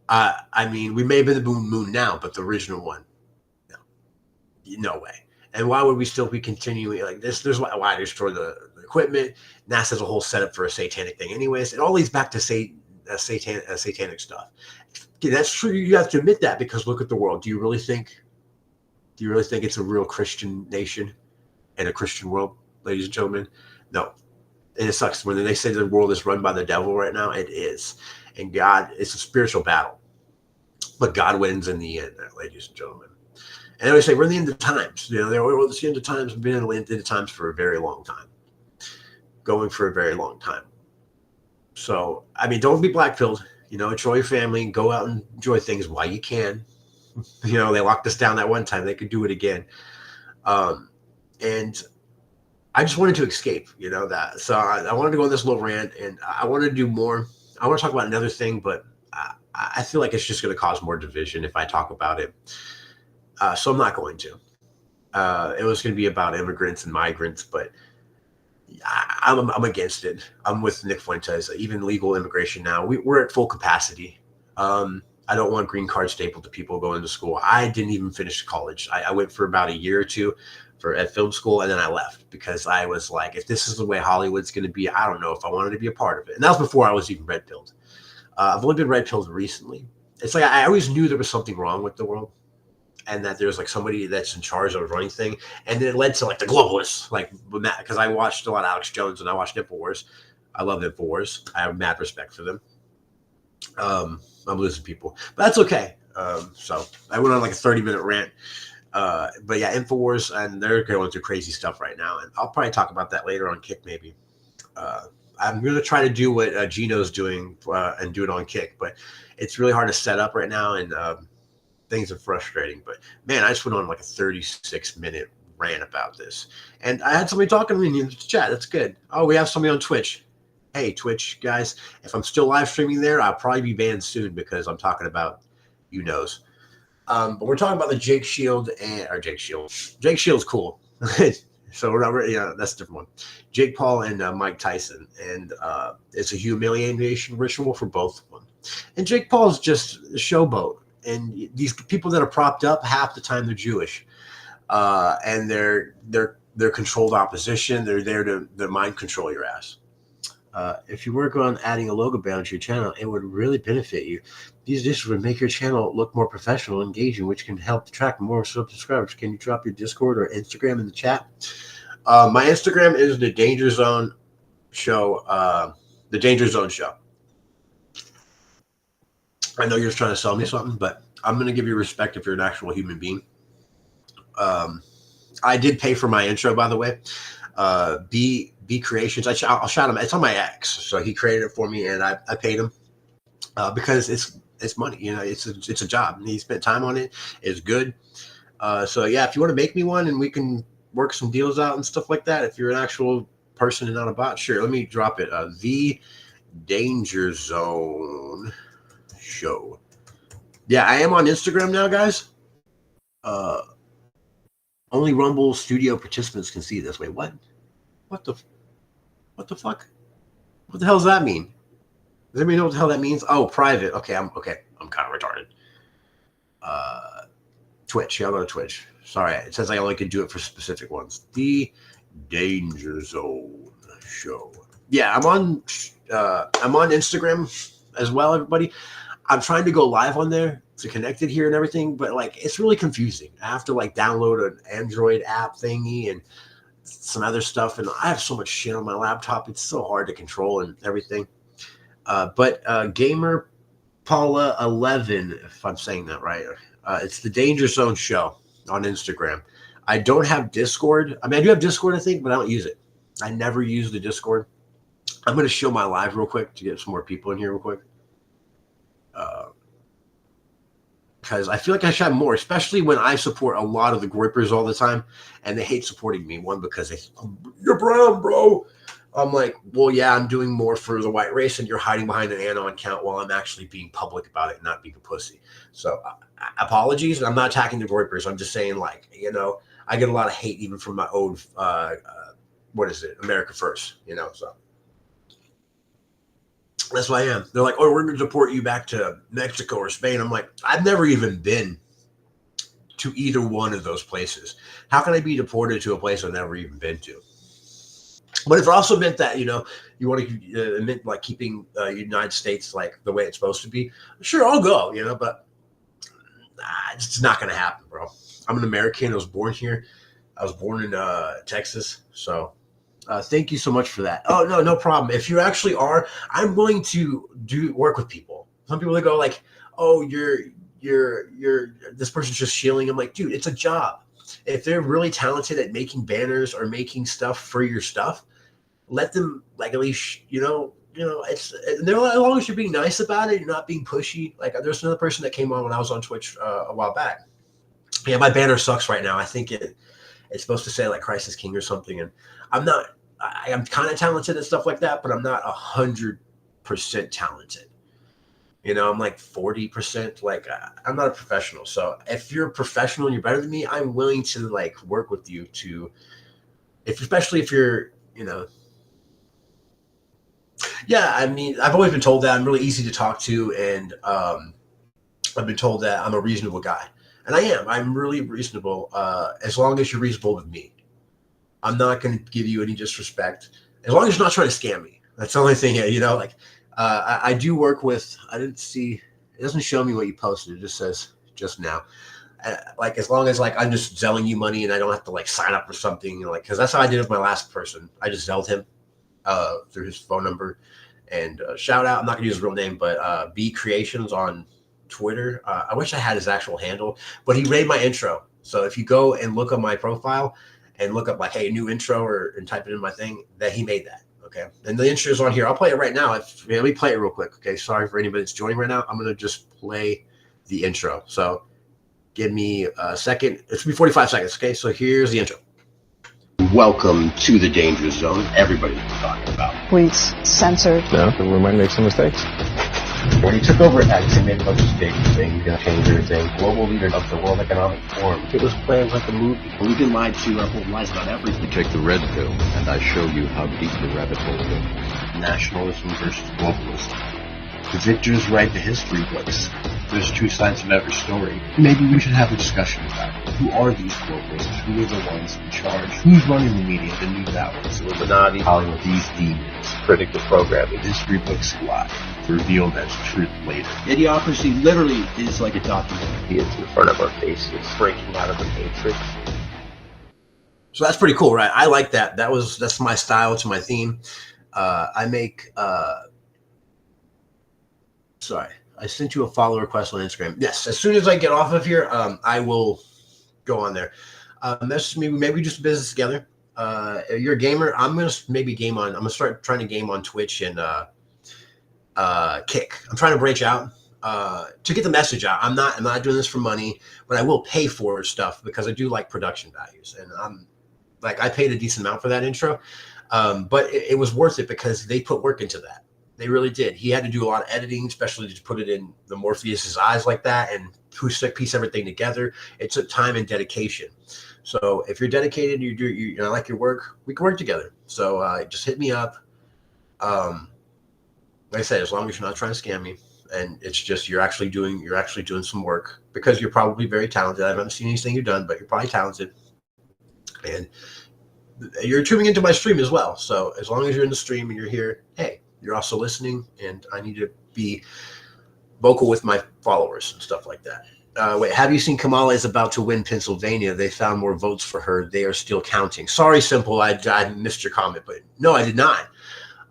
We may have been the moon now, but the original one, no way. And why would we still be continuing like this? There's why destroy the equipment. NASA's a whole setup for a satanic thing anyways. It all leads back to satanic stuff. That's true. You have to admit that, because look at the world. Do you really think it's a real Christian nation and a Christian world, ladies and gentlemen? No. And it sucks when they say the world is run by the devil right now. It is. And God, it's a spiritual battle. But God wins in the end, ladies and gentlemen. And they always say, we're in the end of times. You know, they're, well, it's the end of times. We've been in the end of times for a very long time. Going for a very long time. So, I mean, don't be black-pilled. You know, enjoy your family. Go out and enjoy things while you can. You know, they locked us down that one time. They could do it again. And I just wanted to escape, you know, that. So I wanted to go on this little rant, and I wanted to do more. I want to talk about another thing, but I feel like it's just going to cause more division if I talk about it. So I'm not going to. It was going to be about immigrants and migrants, but I'm against it. I'm with Nick Fuentes. Even legal immigration now, we're at full capacity. I don't want green card stapled to people going to school. I didn't even finish college. I went for about a year or two at film school, and then I left because I was like, if this is the way Hollywood's going to be, I don't know if I wanted to be a part of it. And that was before I was even red pilled. I've only been red pilled recently. It's like I always knew there was something wrong with the world, and that there's like somebody that's in charge of running thing, and then it led to like the globalists, like because I watched a lot of Alex Jones and I watched InfoWars. I love InfoWars. I have mad respect for them. I'm losing people, but that's okay. So I went on like a 30-minute rant. But yeah, InfoWars, and they're going through crazy stuff right now, and I'll probably talk about that later on Kick maybe. I'm going to try to do what Gino's doing and do it on Kick, but it's really hard to set up right now, and things are frustrating. But man, I just went on like a 36-minute rant about this, and I had somebody talking to me in the chat. That's good. Oh, we have somebody on Twitch. Hey, Twitch guys, if I'm still live streaming there, I'll probably be banned soon because I'm talking about you knows. But we're talking about the Jake Shield Jake Shield's cool. So we're not, that's a different one. Jake Paul and Mike Tyson, and it's a humiliation ritual for both of them. And Jake Paul is just a showboat, and these people that are propped up, half the time they're Jewish, and they're controlled opposition. They're there to mind control your ass. If you work on adding a logo banner to your channel, it would really benefit you. These additions would make your channel look more professional and engaging, which can help attract more subscribers. Can you drop your Discord or Instagram in the chat? My Instagram is the Danger Zone Show. The Danger Zone Show. I know you're trying to sell me something, but I'm going to give you respect if you're an actual human being. I did pay for my intro, by the way. B Creations. I'll shout him. It's on my ex, so he created it for me, and I paid him because it's money. You know, it's a job, and he spent time on it. It's good. So yeah, if you want to make me one, and we can work some deals out and stuff like that. If you're an actual person and not a bot, sure. Let me drop it. The Danger Zone Show. Yeah, I am on Instagram now, guys. Only Rumble Studio participants can see this. Wait, what? What the fuck? What the hell does that mean? Does anybody know what the hell that means? Oh, private. Okay, I'm kind of retarded. Twitch. Yeah, I'll go to Twitch. Sorry, it says I only can do it for specific ones. The Danger Zone Show. Yeah, I'm on Instagram as well, everybody. I'm trying to go live on there to connect it here and everything, but like it's really confusing. I have to like download an Android app thingy and some other stuff, and I have so much shit on my laptop. It's so hard to control and everything. But Gamer Paula 11, if I'm saying that right, it's the Danger Zone Show on Instagram. I don't have Discord. I mean, I do have Discord, I think, but I don't use it. I never use the Discord. I'm going to show my live real quick to get some more people in here real quick. Because I feel like I should have more, especially when I support a lot of the grippers all the time, and they hate supporting me. One, because they say, you're brown, bro. I'm like, well, yeah, I'm doing more for the white race, and you're hiding behind an Anon account while I'm actually being public about it and not being a pussy. So apologies. I'm not attacking the grippers. I'm just saying, like, you know, I get a lot of hate even from my own, America First, you know, so. That's why I am. They're like, oh, we're going to deport you back to Mexico or Spain. I'm like, I've never even been to either one of those places. How can I be deported to a place I've never even been to? But if it also meant that, you know, you want to admit like keeping United States like the way it's supposed to be, sure, I'll go, you know, but it's not going to happen, bro. I'm an American. I was born here. I was born in Texas, so. Thank you so much for that. Oh, no problem. If you actually are, I'm willing to work with people. Some people, they go like, oh, this person's just shilling. I'm like, dude, it's a job. If they're really talented at making banners or making stuff for your stuff, let them, like, at least, it's, as long as you're being nice about it, you're not being pushy. Like, there's another person that came on when I was on Twitch a while back. Yeah, my banner sucks right now. I think it's supposed to say like Christ is King or something. And I'm kind of talented and stuff like that, but I'm not 100% talented. I'm like 40%. Like, I'm not a professional. So if you're a professional and you're better than me, I'm willing to like work with you especially if you're, yeah, I mean, I've always been told that I'm really easy to talk to, and I've been told that I'm a reasonable guy, and I am. I'm really reasonable, as long as you're reasonable with me. I'm not going to give you any disrespect, as long as you're not trying to scam me. That's the only thing, like, I do work with, I didn't see, it doesn't show me what you posted. It just says just now. Like, as long as like I'm just selling you money and I don't have to like sign up for something, like, because that's how I did with my last person. I just Zelled him through his phone number, and shout out, I'm not gonna use his real name, but B Creations on Twitter. I wish I had his actual handle, but he made my intro. So if you go and look up my profile and look up like, hey, new intro, and type it in my thing, that he made that. Okay, and the intro is on here. I'll play it right now. Let me play it real quick. Okay, sorry for anybody that's joining right now. I'm gonna just play the intro. So give me a second. It's gonna be 45 seconds. Okay, so here's the intro. Welcome to the Danger Zone. Everybody's talking about. Tweets censored. No, we might make some mistakes. When he took over X, he made a bunch of statements saying he's going to change everything. Global leader of the World Economic Forum. It was planned like a movie. We've been lied to our whole lives about everything. You take the red pill, and I show you how deep the rabbit hole goes. Nationalism versus globalism. The victors write the history books. There's two sides of every story. Maybe we should have a discussion about it. Who are these globalists? Who are the ones in charge? Who's running the media, the news outlets, the Illuminati, Hollywood, these demons? Predictive programming. History books lie. Revealed as truth later. Idiocracy literally is like a documentary. It's in front of our faces, breaking out of the matrix. So that's pretty cool, right? I like that. That's my style to my theme. I make sorry, I sent you a follow request on Instagram. Yes, as soon as I get off of here, I will go on there. Message me. Maybe just business together. You're a gamer. I'm gonna start trying to game on Twitch and Kick. I'm trying to branch out to get the message out. I'm not doing this for money, but I will pay for stuff because I do like production values, and I paid a decent amount for that intro, but it was worth it because they put work into that. They really did. He had to do a lot of editing, especially to put it in the Morpheus's eyes like that and piece everything together. It took time and dedication. So if you're dedicated, you like your work, we can work together. So just hit me up. Like I said, as long as you're not trying to scam me, and it's just you're actually doing some work, because you're probably very talented. I haven't seen anything you've done, but you're probably talented, and you're tuning into my stream as well. So as long as you're in the stream and you're here, hey, you're also listening, and I need to be vocal with my followers and stuff like that. Wait, have you seen Kamala is about to win Pennsylvania? They found more votes for her. They are still counting. Sorry, Simple, I missed your comment, but no, I did not.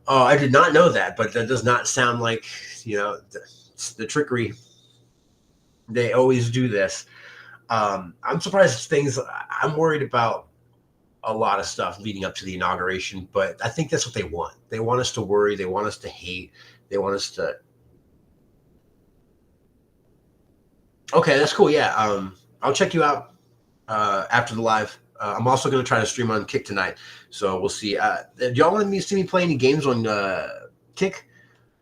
Oh, I did not know that, but that does not sound like, the trickery. They always do this. I'm surprised I'm worried about a lot of stuff leading up to the inauguration, but I think that's what they want. They want us to worry. They want us to hate. They want us to. Okay, that's cool. Yeah. I'll check you out after the live. I'm also going to try to stream on Kick tonight, so we'll see. Do y'all want to see me play any games on Kick?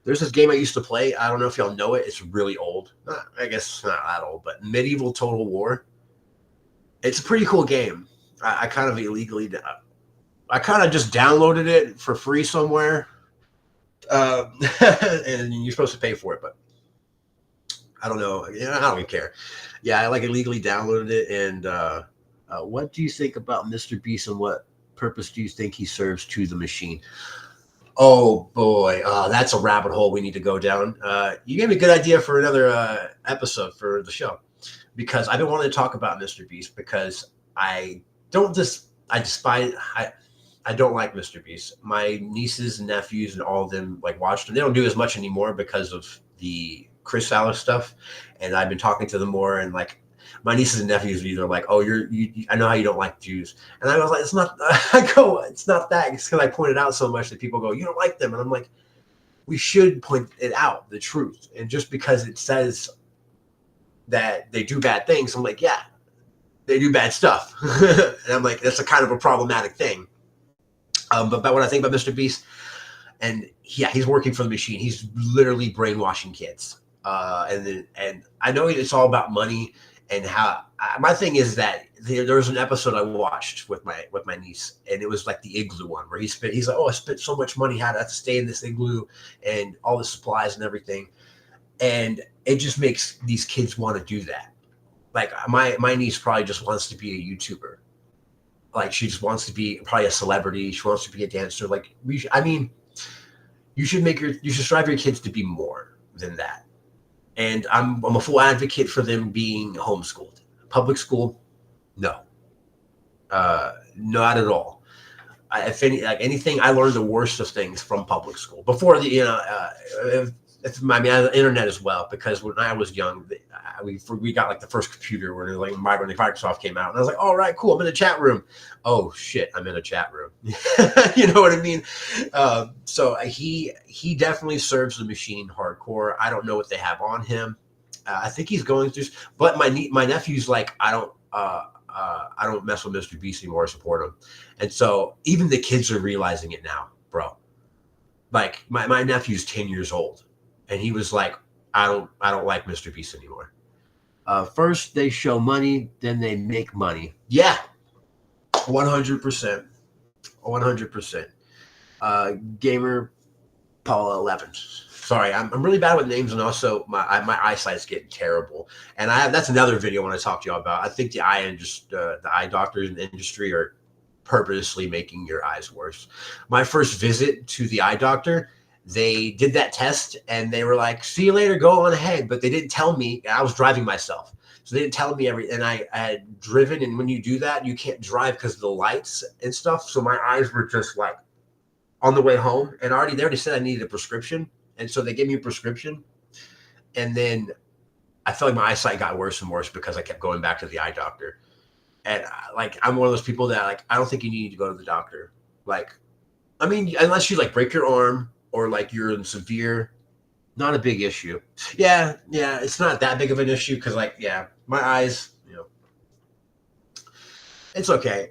There's this game I used to play. I don't know if y'all know it. It's really old. I guess it's not that old, but Medieval Total War. It's a pretty cool game. I kind of just downloaded it for free somewhere, and you're supposed to pay for it, but I don't know. I don't even care. Yeah, I illegally downloaded it. And what do you think about Mr. Beast, and what purpose do you think he serves to the machine? Oh boy, that's a rabbit hole we need to go down. You gave me a good idea for another episode for the show, because I've been wanting to talk about Mr. Beast, because I don't like Mr. Beast. My nieces and nephews and all of them watched him. They don't do as much anymore because of the Chris Salas stuff, and I've been talking to them more, and like my nieces and nephews are either like, oh, I know how you don't like Jews, and I was like, it's not. It's not that. It's because I pointed out so much that people go, you don't like them, and I'm like, we should point it out, the truth, and just because it says that they do bad things, I'm like, yeah, they do bad stuff, and I'm like, that's a kind of a problematic thing. But when I think about Mr. Beast, and yeah, he's working for the machine. He's literally brainwashing kids, and I know it's all about money. And how my thing is that there was an episode I watched with my niece, and it was like the igloo one where he's like, oh, I spent so much money, had to stay in this igloo and all the supplies and everything, and it just makes these kids want to do that. Like my niece probably just wants to be a YouTuber, like she just wants to be probably a celebrity. She wants to be a dancer. Like you should strive your kids to be more than that. And I'm a full advocate for them being homeschooled. Public school, no, not at all. Anything, I learned the worst of things from public school before the the internet as well, because when I was young, we got like the first computer when Microsoft came out, and I was like, all right, cool, I'm in a chat room. Oh shit, I'm in a chat room. You know what I mean? So he definitely serves the machine hardcore. I don't know what they have on him. I think he's going through, but my nephew's like, I don't mess with Mr. Beast anymore. I support him, and so even the kids are realizing it now, bro. Like my nephew's 10 years old, and he was like, I don't like Mr. Beast anymore. First they show money, then they make money. Yeah, 100%, 100%. Gamer Paula 11. Sorry, I'm really bad with names, and also my eyesight's getting terrible. And that's another video I want to talk to you about. I think the eye doctors in the industry are purposely making your eyes worse. My first visit to the eye doctor, they did that test and they were like, see you later, go on ahead. But they didn't tell me. I was driving myself, so they didn't tell me and I had driven, and when you do that, you can't drive because of the lights and stuff. So my eyes were just like on the way home, and they already said I needed a prescription. And so they gave me a prescription, and then I felt like my eyesight got worse and worse because I kept going back to the eye doctor. And like, I'm one of those people that like, I don't think you need to go to the doctor. Like, I mean, unless you like break your arm or like you're in severe, not a big issue. Yeah, it's not that big of an issue because like, yeah, my eyes, it's okay,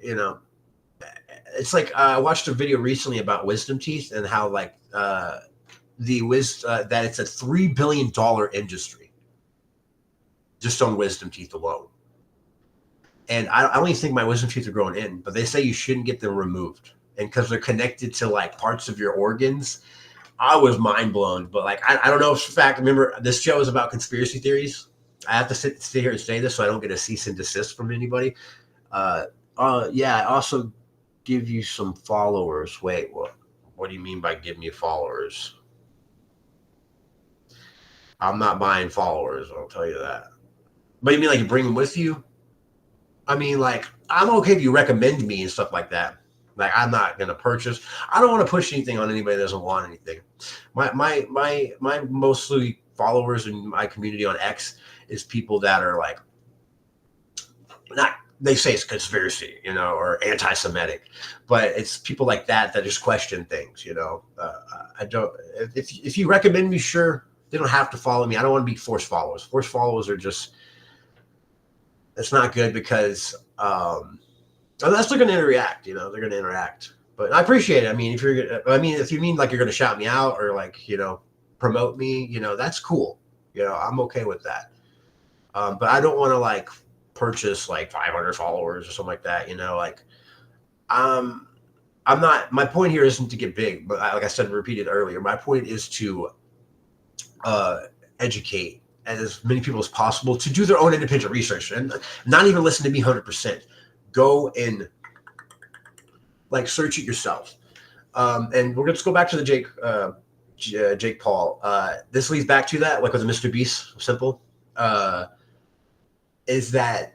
It's like I watched a video recently about wisdom teeth and how like that it's a $3 billion industry just on wisdom teeth alone. And I don't even think my wisdom teeth are growing in, but they say you shouldn't get them removed. And because they're connected to like parts of your organs, I was mind blown. But like, I don't know if fact, remember this show is about conspiracy theories. I have to sit here and say this so I don't get a cease and desist from anybody. Yeah, I also give you some followers. Wait, what do you mean by give me followers? I'm not buying followers, I'll tell you that. But you mean like you bring them with you? I mean, like, I'm okay if you recommend me and stuff like that. Like, I'm not gonna purchase. I don't want to push anything on anybody that doesn't want anything. My mostly followers in my community on X is people that are like, not, they say it's conspiracy, or anti-Semitic, but it's people like that just question things, I don't. If you recommend me, sure. They don't have to follow me. I don't want to be forced followers. Forced followers are just, it's not good because unless they're going to interact, they're going to interact. But I appreciate it. I mean, if you mean like you're going to shout me out or like, promote me, that's cool. I'm okay with that. But I don't want to like purchase like 500 followers or something like that. Like I'm not. My point here isn't to get big, but like I said, repeated earlier, my point is to educate as many people as possible to do their own independent research and not even listen to me 100%. Go and like search it yourself. And we're going to go back to the Jake Paul. This leads back to that, like with the Mr. Beast, simple, is that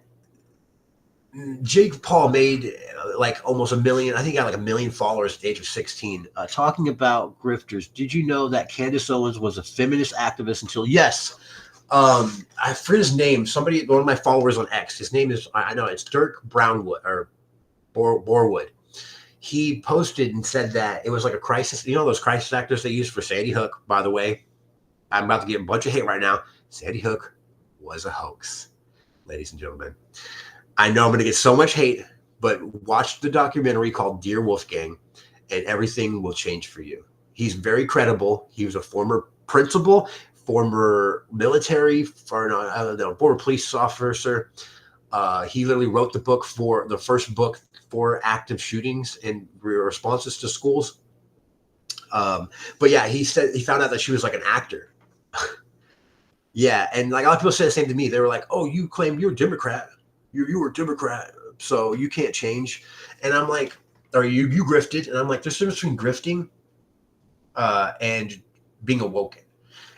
Jake Paul made like almost a million. I think he got like 1 million followers at the age of 16. Talking about grifters, did you know that Candace Owens was a feminist activist until yes? I forget his name. Somebody, one of my followers on X. His name is I know it's Dirk Brownwood or Borwood. He posted and said that it was like a crisis. You know those crisis actors they use for Sandy Hook. By the way, I'm about to get a bunch of hate right now. Sandy Hook was a hoax, ladies and gentlemen. I know I'm going to get so much hate, but watch the documentary called Dear Wolfgang, and everything will change for you. He's very credible. He was a former principal, former military, former police officer. He literally wrote the first book for active shootings and responses to schools. But yeah, he said he found out that she was like an actor. Yeah, and like a lot of people said the same to me. They were like, "Oh, you claim you're a Democrat. You were a Democrat, so you can't change." And I'm like, "Or you grifted?" And I'm like, "There's a difference between grifting and being awoken."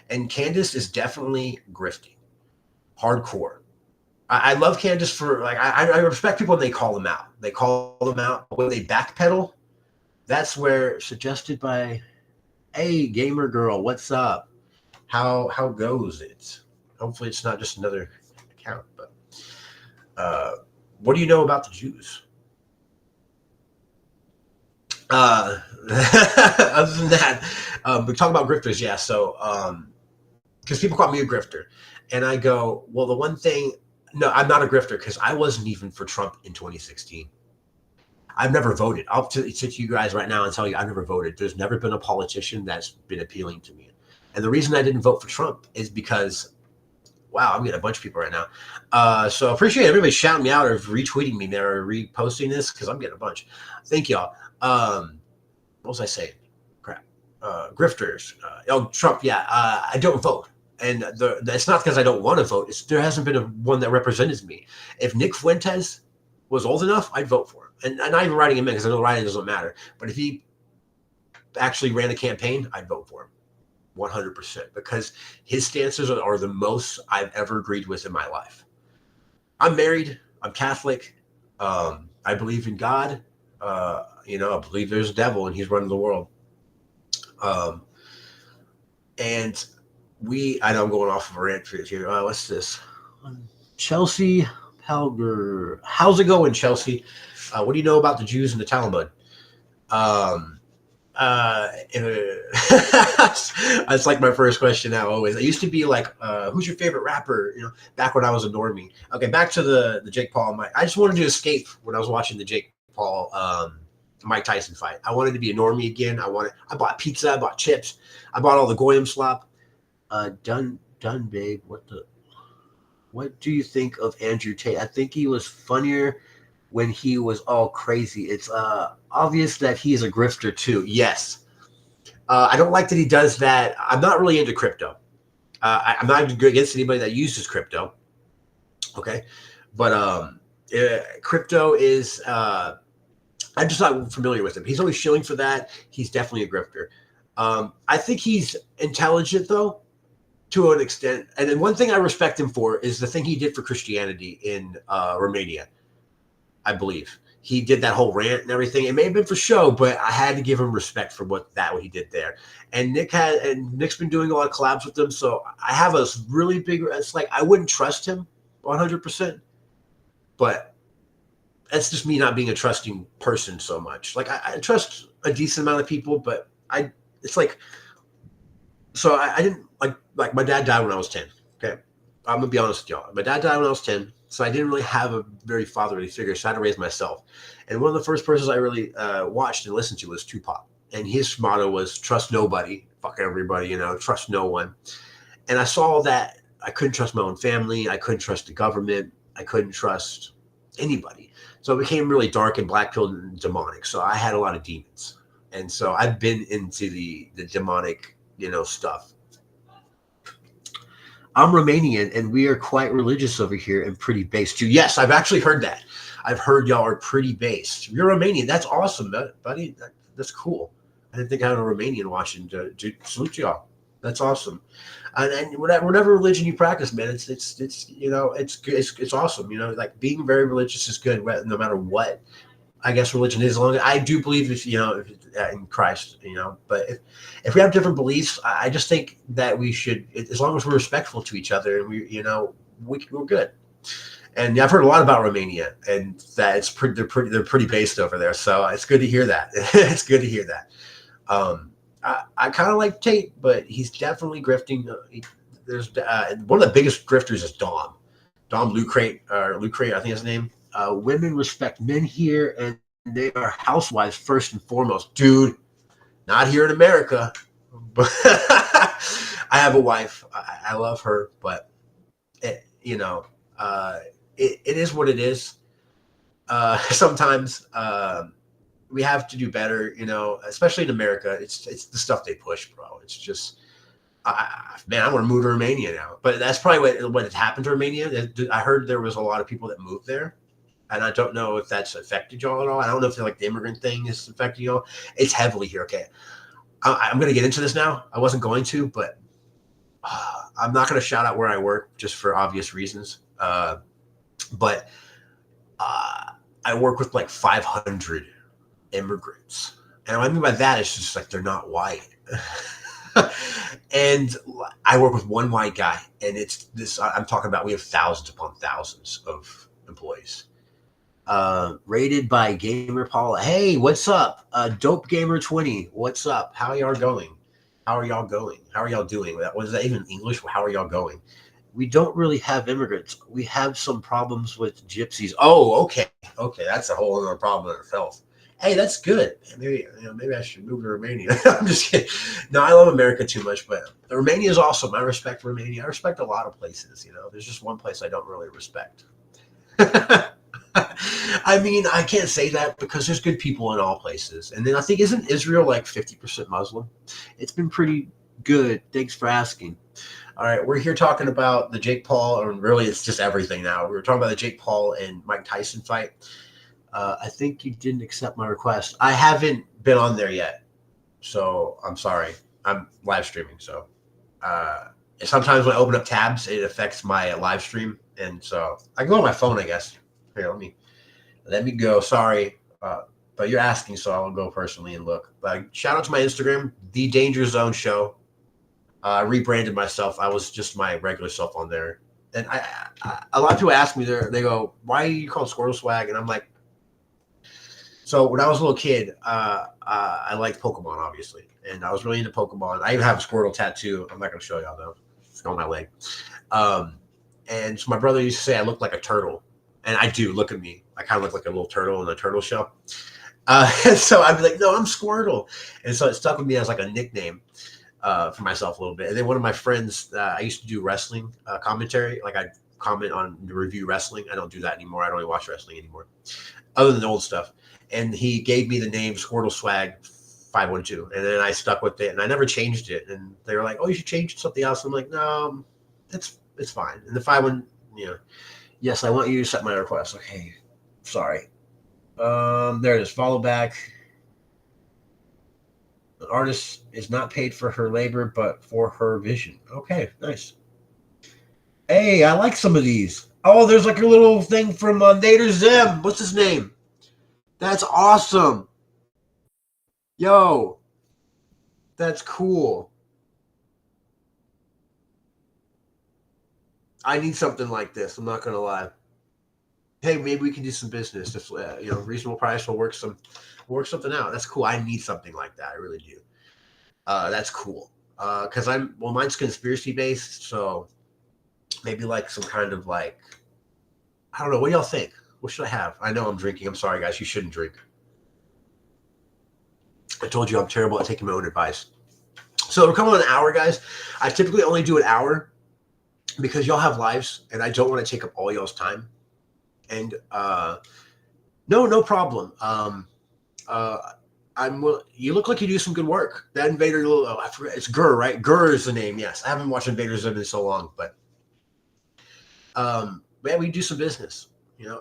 And Candace is definitely grifting, hardcore. I love Candace for like I respect people when they call them out. They call them out when they backpedal. That's where suggested by, "Hey, gamer girl, what's up? How goes it?" Hopefully, it's not just another account, but. What do you know about the Jews? Other than that, we talk about grifters, yeah. So, because people call me a grifter, and I go, well, the one thing, no, I'm not a grifter because I wasn't even for Trump in 2016. I've never voted. I'll sit to you guys right now and tell you I've never voted. There's never been a politician that's been appealing to me, and the reason I didn't vote for Trump is because. Wow, I'm getting a bunch of people right now. So I appreciate everybody shouting me out or retweeting me there or reposting this because I'm getting a bunch. Thank y'all. What was I saying? Crap. Grifters. Trump. Yeah, I don't vote. And it's not because I don't want to vote. There hasn't been one that represents me. If Nick Fuentes was old enough, I'd vote for him. And not even writing him in because I know writing doesn't matter. But if he actually ran a campaign, I'd vote for him. 100%, because his stances are the most I've ever agreed with in my life. I'm married. I'm Catholic. I believe in God. I believe there's a devil and he's running the world. And I know I'm going off of a rant here. What's this? Chelsea Palger. How's it going, Chelsea? What do you know about the Jews and the Talmud? That's like my first question now always. I used to be like, who's your favorite rapper? Back when I was a normie. Okay, back to the Jake Paul and Mike. I just wanted to escape when I was watching the Jake Paul Mike Tyson fight. I wanted to be a normie again. I bought pizza, I bought chips, I bought all the goyim slop. Done, babe. What do you think of Andrew Tate? I think he was funnier when he was all crazy. It's obvious that he's a grifter too. Yes. I don't like that he does that. I'm not really into crypto. I'm not even against anybody that uses crypto. Okay. But crypto is, I'm just not familiar with him. He's always shilling for that. He's definitely a grifter. I think he's intelligent though, to an extent. And then one thing I respect him for is the thing he did for Christianity in Romania. I believe he did that whole rant and everything. It may have been for show, but I had to give him respect for what he did there. And Nick's been doing a lot of collabs with them. So I have a really big, it's like, I wouldn't trust him 100%, but that's just me not being a trusting person so much. Like I trust a decent amount of people, but it's like, so I didn't like my dad died when I was 10. Okay. I'm gonna be honest with y'all. My dad died when I was 10. So I didn't really have a very fatherly figure, so I had to raise myself. And one of the first persons I really watched and listened to was Tupac. And his motto was trust nobody, fuck everybody, trust no one. And I saw that I couldn't trust my own family. I couldn't trust the government. I couldn't trust anybody. So it became really dark and black-pilled and demonic. So I had a lot of demons. And so I've been into the demonic, stuff. I'm Romanian, and we are quite religious over here and pretty based too. Yes, I've actually heard that. I've heard y'all are pretty based. You're Romanian. That's awesome, buddy. That's cool. I didn't think I had a Romanian watching. Salute y'all. That's awesome. And whatever religion you practice, man, it's it's awesome. Like being very religious is good, no matter what. I guess religion is. As long as I do believe, in Christ, But if we have different beliefs, I just think that we should, as long as we're respectful to each other, and we're good. And yeah, I've heard a lot about Romania, and that they're pretty based over there. So it's good to hear that. It's good to hear that. I kind of like Tate, but he's definitely grifting. There's one of the biggest grifters is Dom Lucrate, I think his name. Women respect men here, and they are housewives first and foremost. Dude, not here in America. But I have a wife. I love her, but it is what it is. Sometimes we have to do better, especially in America. It's the stuff they push, bro. It's just, man, I want to move to Romania now. But that's probably what has happened to Romania. I heard there was a lot of people that moved there. And I don't know if that's affected y'all at all. I don't know if the immigrant thing is affecting y'all. It's heavily here. Okay. I'm going to get into this now. I wasn't going to, but I'm not going to shout out where I work just for obvious reasons. But I work with 500 immigrants. And what I mean by that is just they're not white. And I work with one white guy, and it's this, I'm talking about, we have thousands upon thousands of employees. Rated by Gamer Paula. Hey, what's up? Dope Gamer 20. What's up? How y'all going? How are y'all going? How are y'all doing? Was that even English? How are y'all going? We don't really have immigrants. We have some problems with gypsies. Oh, okay. Okay, that's a whole other problem in itself. Hey, that's good. Maybe I should move to Romania. I'm just kidding. No, I love America too much, but Romania is awesome. I respect Romania. I respect a lot of places. There's just one place I don't really respect. I mean, I can't say that because there's good people in all places. And then I think, isn't Israel 50% Muslim? It's been pretty good. Thanks for asking. All right, we're here talking about the Jake Paul, or really it's just everything now. We're talking about the Jake Paul and Mike Tyson fight. I think you didn't accept my request. I haven't been on there yet, so I'm sorry. I'm live streaming, so sometimes when I open up tabs, it affects my live stream, and so I can go on my phone, I guess. Here, let me go. Sorry, but you're asking, so I'll go personally and look. But shout out to my Instagram, The Danger Zone Show. I rebranded myself. I was just my regular self on there, and a lot of people ask me, they go, "Why are you called Squirtle Swag?" And I'm like, so when I was a little kid, I liked Pokemon, obviously, and I was really into Pokemon. I even have a Squirtle tattoo. I'm not going to show y'all though. It's on my leg. And so my brother used to say I looked like a turtle. And I do. Look at me. I kind of look like a little turtle in a turtle shell. So I'd be like, no, I'm Squirtle. And so it stuck with me as a nickname for myself a little bit. And then one of my friends, I used to do wrestling commentary. I'd comment on the review wrestling. I don't do that anymore. I don't really watch wrestling anymore, other than the old stuff. And he gave me the name Squirtle Swag 512. And then I stuck with it. And I never changed it. And they were like, oh, you should change it to something else. I'm like, no, it's fine. And the 512, yes, I want you to accept my request. Okay, sorry. There it is. Follow back. The artist is not paid for her labor, but for her vision. Okay, nice. Hey, I like some of these. Oh, there's a little thing from Nader Zim. What's his name? That's awesome. Yo, that's cool. I need something like this. I'm not going to lie. Hey, maybe we can do some business. If reasonable price will work something out. That's cool. I need something like that. I really do. That's cool. Because mine's conspiracy based. So maybe some kind of I don't know. What do y'all think? What should I have? I know I'm drinking. I'm sorry, guys. You shouldn't drink. I told you I'm terrible at taking my own advice. So we're coming on an hour, guys. I typically only do an hour, because y'all have lives and I don't want to take up all y'all's time. And no problem. You look like you do some good work. That Invader, I forget, it's Gurr, right? Gurr is the name. Yes, I haven't watched Invader Zim in so long, but yeah, we do some business.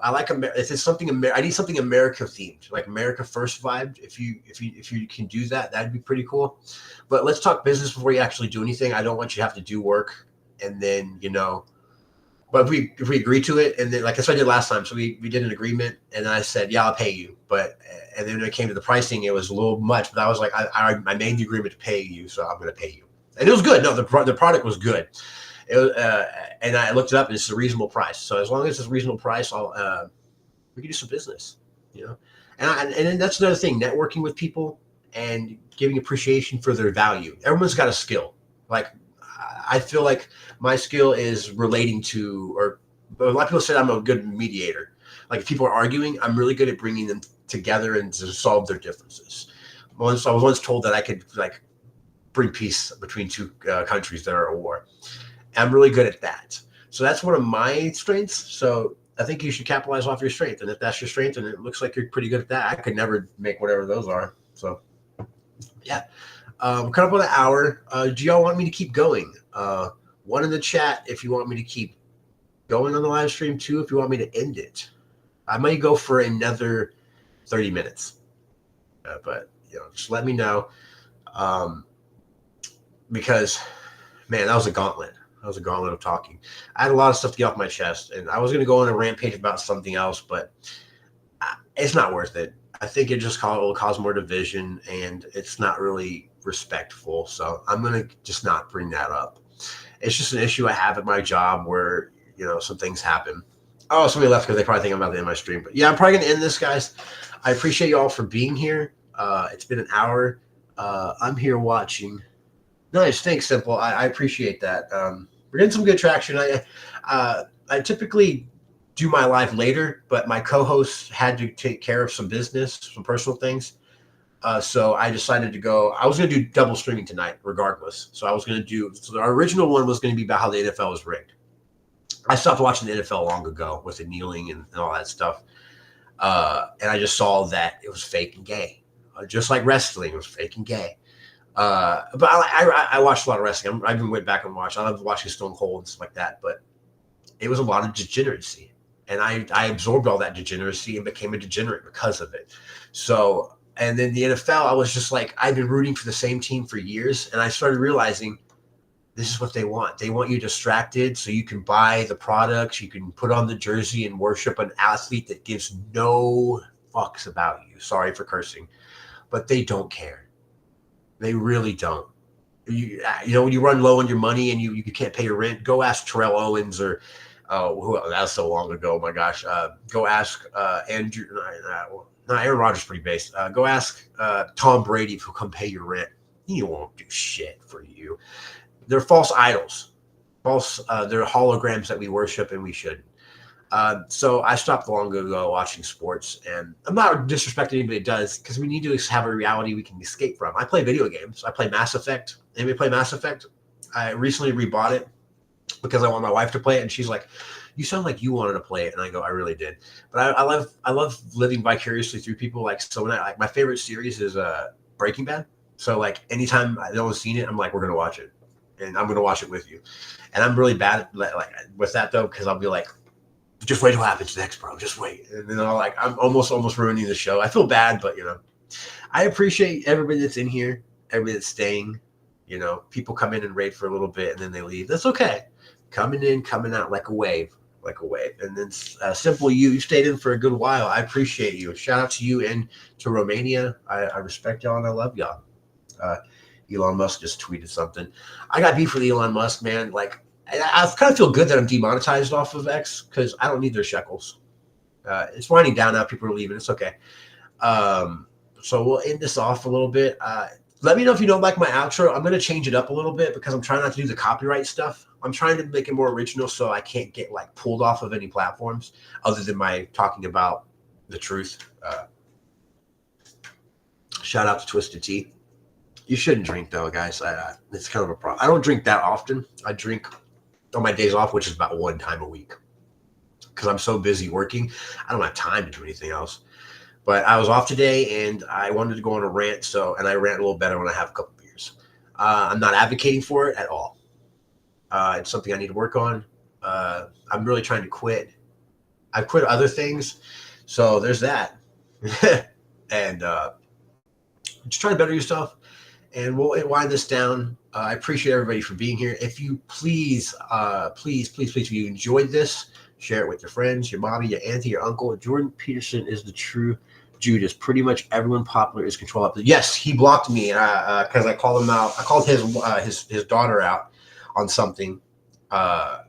I like if it's something I need something America themed, like America First vibed. If you can do that, that'd be pretty cool. But let's talk business before you actually do anything. I don't want you to have to do work and then But if we agree to it, and then like that's what I did last time, so we did an agreement, and I said, yeah, I'll pay you. But and then when it came to the pricing, it was a little much. But I was like, I made the agreement to pay you, so I'm going to pay you, and it was good. No, the product was good. It was, and I looked it up, and it's a reasonable price. So as long as it's a reasonable price, we can do some business, And then that's another thing: networking with people and giving appreciation for their value. Everyone's got a skill. Like I feel like my skill is relating to, or a lot of people said I'm a good mediator. Like if people are arguing, I'm really good at bringing them together and to solve their differences. I was once told that I could like bring peace between two countries that are at war. I'm really good at that. So that's one of my strengths. So I think you should capitalize off your strength. And if that's your strength, and it looks like you're pretty good at that, I could never make whatever those are. So yeah. Coming up on an hour. Do y'all want me to keep going? One in the chat if you want me to keep going on the live stream. Two if you want me to end it. I might go for another 30 minutes. But just let me know. Because man, that was a gauntlet. That was a gauntlet of talking. I had a lot of stuff to get off my chest, and I was going to go on a rampage about something else, but it's not worth it. I think it just will cause more division, and it's not really respectful. So I'm going to just not bring that up. It's just an issue I have at my job where, some things happen. Oh, somebody left because they probably think I'm about to end my stream. But yeah, I'm probably going to end this, guys. I appreciate you all for being here. It's been an hour. I'm here watching. Nice. Thanks, Simple. I appreciate that. We're getting some good traction. I typically do my live later, but my co-host had to take care of some business, some personal things. So I decided to go. I was going to do double streaming tonight, regardless. So I was going to do. So our original one was going to be about how the NFL was rigged. I stopped watching the NFL long ago with the kneeling and all that stuff, and I just saw that it was fake and gay, just like wrestling was fake and gay. But I watched a lot of wrestling. I even went back and watched. I love watching Stone Cold and stuff like that. But it was a lot of degeneracy, and I absorbed all that degeneracy and became a degenerate because of it. So, and then the NFL, I was just like, I've been rooting for the same team for years, and I started realizing this is what they want. They want you distracted so you can buy the products, you can put on the jersey and worship an athlete that gives no fucks about you. Sorry for cursing, but they don't care. They really don't. When you run low on your money and you can't pay your rent, go ask Terrell Owens or who that was so long ago. Oh my gosh, go ask Andrew. No, Aaron Rodgers pretty base. Go ask Tom Brady if he'll come pay your rent. He won't do shit for you. They're false idols, they're holograms that we worship and we shouldn't. So I stopped long ago watching sports, and I'm not disrespecting anybody that does, because we need to have a reality we can escape from. I play video games. I play Mass Effect. Anybody play Mass Effect? I recently rebought it because I want my wife to play it, and she's like, "You sound like you wanted to play it," and I go, "I really did." But I love living vicariously through people. Like, so when my favorite series is Breaking Bad. So like anytime no one's seen it, I'm like, we're gonna watch it, and I'm gonna watch it with you. And I'm really bad at, like with that though, because I'll be like, just wait till what happens next, bro. Just wait. And then I'm almost ruining the show. I feel bad, but I appreciate everybody that's in here, everybody that's staying. People come in and raid for a little bit and then they leave. That's okay. Coming in, coming out like a wave. And then Simple, you stayed in for a good while. I appreciate you. Shout out to you and to Romania. I respect y'all and I love y'all. Elon Musk just tweeted something. I got beef with Elon Musk, man. Like, I kind of feel good that I'm demonetized off of X because I don't need their shekels. It's winding down now. People are leaving. It's okay. So we'll end this off a little bit. Let me know if you don't like my outro. I'm going to change it up a little bit because I'm trying not to do the copyright stuff. I'm trying to make it more original so I can't get pulled off of any platforms other than my talking about the truth. Shout out to Twisted Tea. You shouldn't drink though, guys. It's kind of a problem. I don't drink that often. I drink on my days off, which is about one time a week, because I'm so busy working. I don't have time to do anything else. But I was off today, and I wanted to go on a rant. And I rant a little better when I have a couple beers. I'm not advocating for it at all. It's something I need to work on. I'm really trying to quit. I've quit other things. So there's that. And just try to better yourself. And we'll wind this down. I appreciate everybody for being here. If you please, if you enjoyed this, share it with your friends, your mommy, your auntie, your uncle. Jordan Peterson is the true Judas. Pretty much everyone popular is control up. Yes, he blocked me because I called him out. I called his daughter out on something for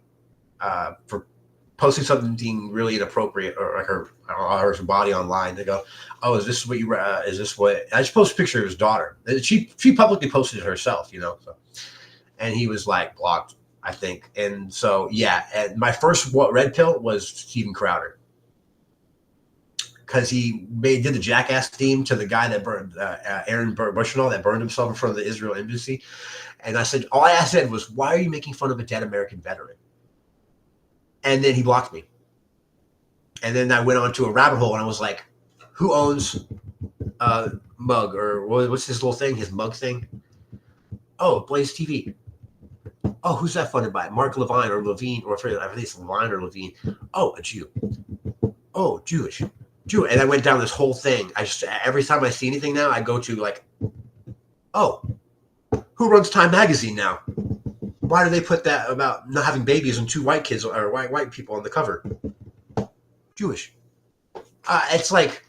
posting something really inappropriate, or like her body online. They go, "Oh, is this what you? Is this what?" And I just posted a picture of his daughter. She publicly posted it herself, So, and he was like blocked, I think. And so yeah, and my first red pill was Steven Crowder, because he did the Jackass theme to the guy that burned Aaron Bushnell, that burned himself in front of the Israel embassy. And I said, all I said was, "Why are you making fun of a dead American veteran?" And then he blocked me. And then I went on to a rabbit hole, and I was like, who owns Mug, or what's his little thing, his Mug thing? Oh, Blaze TV. Oh, who's that funded by? Mark Levine or Levine, or I think it's Levine or Levine. Oh, a Jew. Oh, Jewish. Jew. And I went down this whole thing. I just, every time I see anything now, I go to like, oh, who runs Time Magazine now? Why do they put that about not having babies and two white kids or white people on the cover? Jewish. It's like,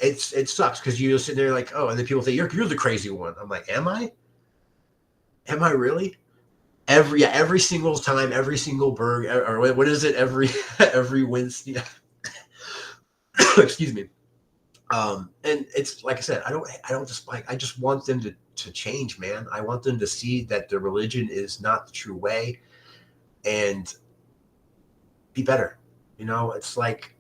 it sucks, because you sit there like, oh, and then people say you're the crazy one. I'm like, am I? Am I really? Every single time, every single burg, or what is it? Every Wednesday. Excuse me. And it's like I said, I don't just like, I just want them to change, man. I want them to see that their religion is not the true way and be better. It's like,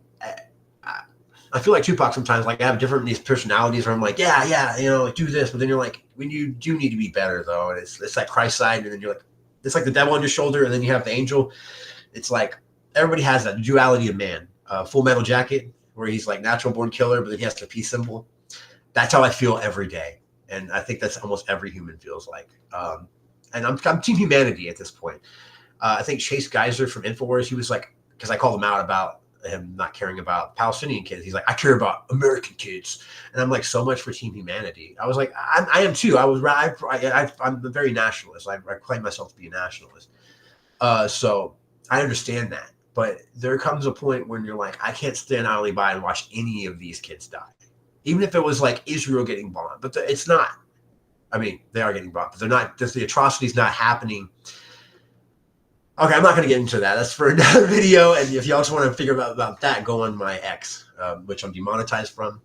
I feel like Tupac sometimes. Like, I have different these personalities where I'm like, yeah, like, do this, but then you're like, when you do need to be better though, and it's like Christ side, and then you're like, it's like the devil on your shoulder, and then you have the angel. It's like everybody has that duality of man. Full Metal Jacket, where he's like natural born killer, but then he has the peace symbol. That's how I feel every day, and I think that's almost every human feels like. And I'm Team Humanity at this point. I think Chase Geiser from InfoWars, he was like, because I called him out about him not caring about Palestinian kids. He's like, I care about American kids, and I'm like, so much for Team Humanity. I was like, I am too. I'm a very nationalist. I claim myself to be a nationalist. So I understand that, but there comes a point when you're like, I can't stand idly by and watch any of these kids die, even if it was like Israel getting bombed. But it's not. I mean, they are getting bombed, but they're not. The atrocity's not happening. Okay, I'm not going to get into that. That's for another video. And if y'all just want to figure out about that, go on my X, which I'm demonetized from.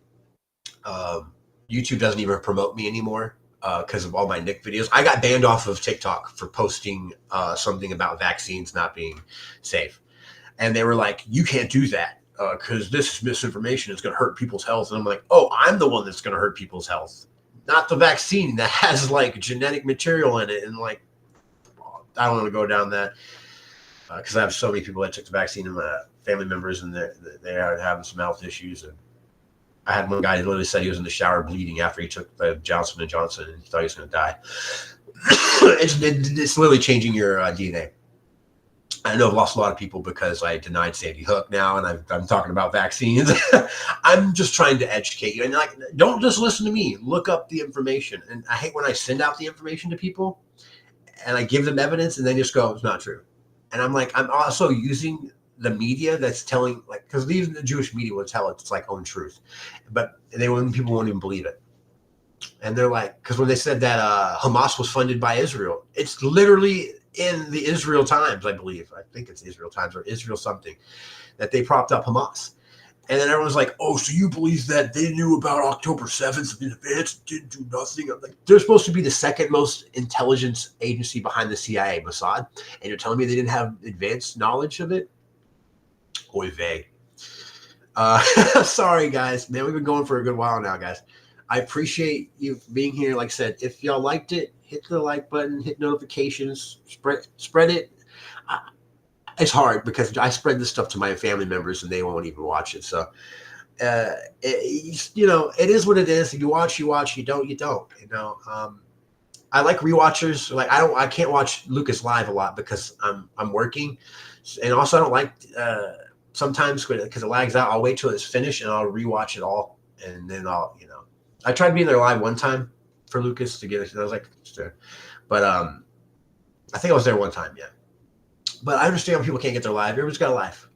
YouTube doesn't even promote me anymore because of all my Nick videos. I got banned off of TikTok for posting something about vaccines not being safe. And they were like, you can't do that because this misinformation is going to hurt people's health. And I'm like, oh, I'm the one that's going to hurt people's health, not the vaccine that has like genetic material in it. And like, I don't want to go down that. Because I have so many people that took the vaccine, and my family members, and they are having some health issues. And I had one guy who literally said he was in the shower bleeding after he took the Johnson & Johnson, and he thought he was going to die. It's literally changing your DNA. I know I've lost a lot of people because I denied Sandy Hook now, and I'm talking about vaccines. I'm just trying to educate you. And like, don't just listen to me. Look up the information. And I hate when I send out the information to people, and I give them evidence, and they just go, it's not true. And I'm like, I'm also using the media that's telling, like, because even the Jewish media will tell it's like own truth, but people won't even believe it. And they're like, because when they said that Hamas was funded by Israel, it's literally in the Israel Times, I believe. I think it's Israel Times or Israel something, that they propped up Hamas. And then everyone's like, oh, so you believe that they knew about October 7th in advance, didn't do nothing? I'm like, they're supposed to be the second most intelligence agency behind the CIA, Mossad, and you're telling me they didn't have advanced knowledge of it? Oy vey. Sorry, guys. Man, we've been going for a good while now, guys. I appreciate you being here. Like I said, if y'all liked it, hit the like button, hit notifications, spread it. It's hard because I spread this stuff to my family members and they won't even watch it. So, it is what it is. You watch, you don't, you don't. I like rewatchers. Like I can't watch Lucas live a lot because I'm working, and also I don't like sometimes because it lags out, I'll wait till it's finished and I'll rewatch it all, and then I tried being there live one time for Lucas to get it. I was like, sure. But I think I was there one time, yeah. But I understand when people can't get their live. Everyone's got a life,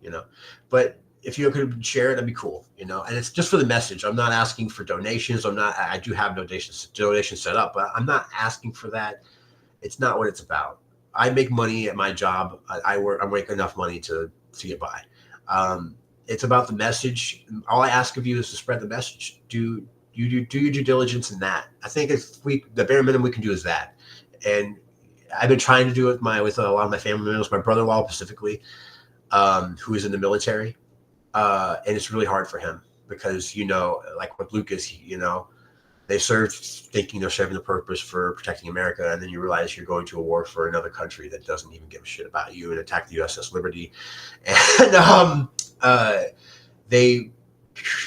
But if you could share it, that'd be cool, And it's just for the message. I'm not asking for donations. I do have donations set up, but I'm not asking for that. It's not what it's about. I make money at my job. I make enough money to get by. It's about the message. All I ask of you is to spread the message. Do your due diligence in that. I think the bare minimum we can do is that. And I've been trying to do it with a lot of my family members, my brother-in-law specifically, who is in the military. And it's really hard for him because, like with Lucas, they serve thinking they're serving the purpose for protecting America. And then you realize you're going to a war for another country that doesn't even give a shit about you and attack the USS Liberty. And they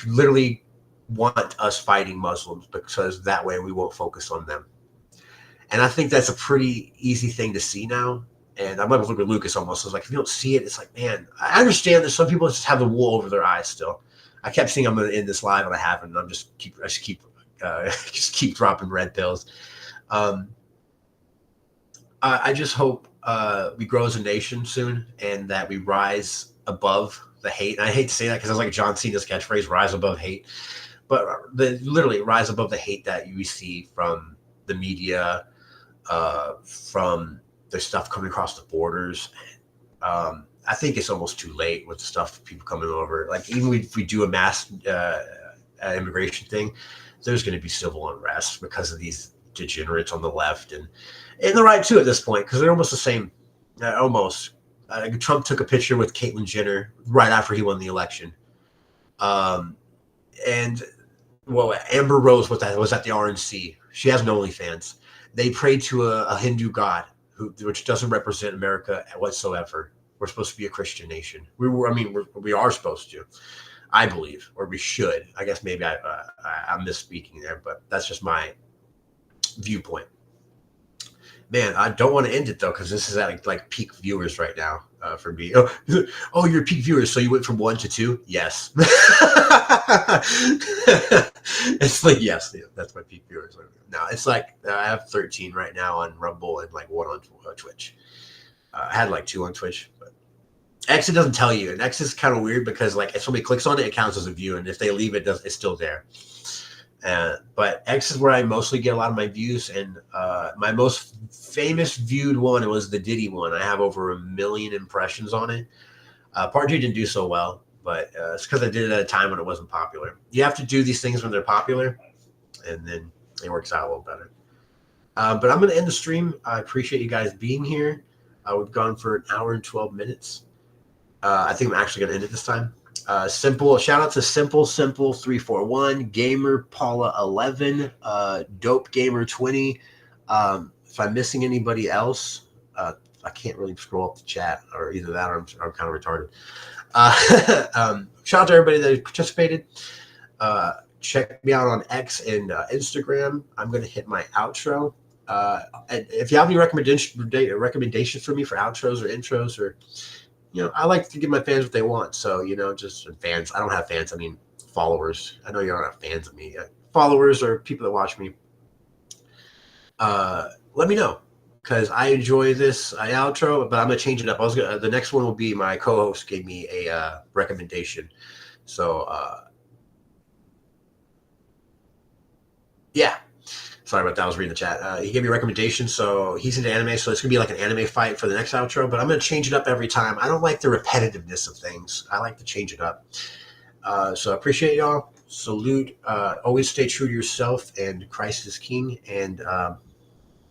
literally want us fighting Muslims because that way we won't focus on them. And I think that's a pretty easy thing to see now. And I'm like looking at Lucas almost. I was like, if you don't see it, it's like, man, I understand that some people just have the wool over their eyes still. I kept saying I'm going to end this live and I haven't. And I just keep dropping red pills. I just hope we grow as a nation soon and that we rise above the hate. And I hate to say that because it's like John Cena's catchphrase, rise above hate. But literally rise above the hate that you see from the media, from the stuff coming across the borders. I think it's almost too late with the stuff people coming over. Like even if we do a mass immigration thing, there's going to be civil unrest because of these degenerates on the left and the right too at this point because they're almost the same. Almost. Trump took a picture with Caitlyn Jenner right after he won the election. And Amber Rose was at the RNC. She has no OnlyFans. They prayed to a Hindu god which doesn't represent America whatsoever. We're supposed to be a Christian nation. We are supposed to, I believe, or we should. I guess maybe I'm misspeaking there, but that's just my viewpoint. Man, I don't want to end it though because this is at like peak viewers right now for me. Oh, you're peak viewers, so you went from 1 to 2? Yes. It's like yes, that's my peak viewers. No, it's like I have 13 right now on Rumble and like 1 on Twitch. I had like 2 on Twitch, but X it doesn't tell you, and X is kind of weird because like if somebody clicks on it, it counts as a view, and if they leave it, it's still there. But X is where I mostly get a lot of my views, and my most famous viewed one was the Diddy one. I have over 1 million impressions on it. Part 2 didn't do so well, but it's because I did it at a time when it wasn't popular. You have to do these things when they're popular, and then it works out a little better. But I'm going to end the stream. I appreciate you guys being here. We've gone for 1 hour and 12 minutes. I think I'm actually going to end it this time. Simple shout out to Simple 341, Gamer Paula 11, Dope Gamer 20. If I'm missing anybody else, I can't really scroll up the chat, or either that or I'm kind of retarded. Shout out to everybody that participated. Check me out on X and Instagram. I'm going to hit my outro. And if you have any recommendations for me for outros or intros, or I like to give my fans what they want. So just fans. I don't have fans. I mean followers. I know you don't have fans of me. Followers or people that watch me. Let me know because I enjoy this outro, but I'm gonna change it up. The next one will be my co-host gave me a recommendation. So yeah. Sorry about that. I was reading the chat. He gave me a recommendation, so he's into anime, so it's going to be like an anime fight for the next outro, but I'm going to change it up every time. I don't like the repetitiveness of things. I like to change it up. So I appreciate y'all. Salute. Always stay true to yourself, and Christ is King, and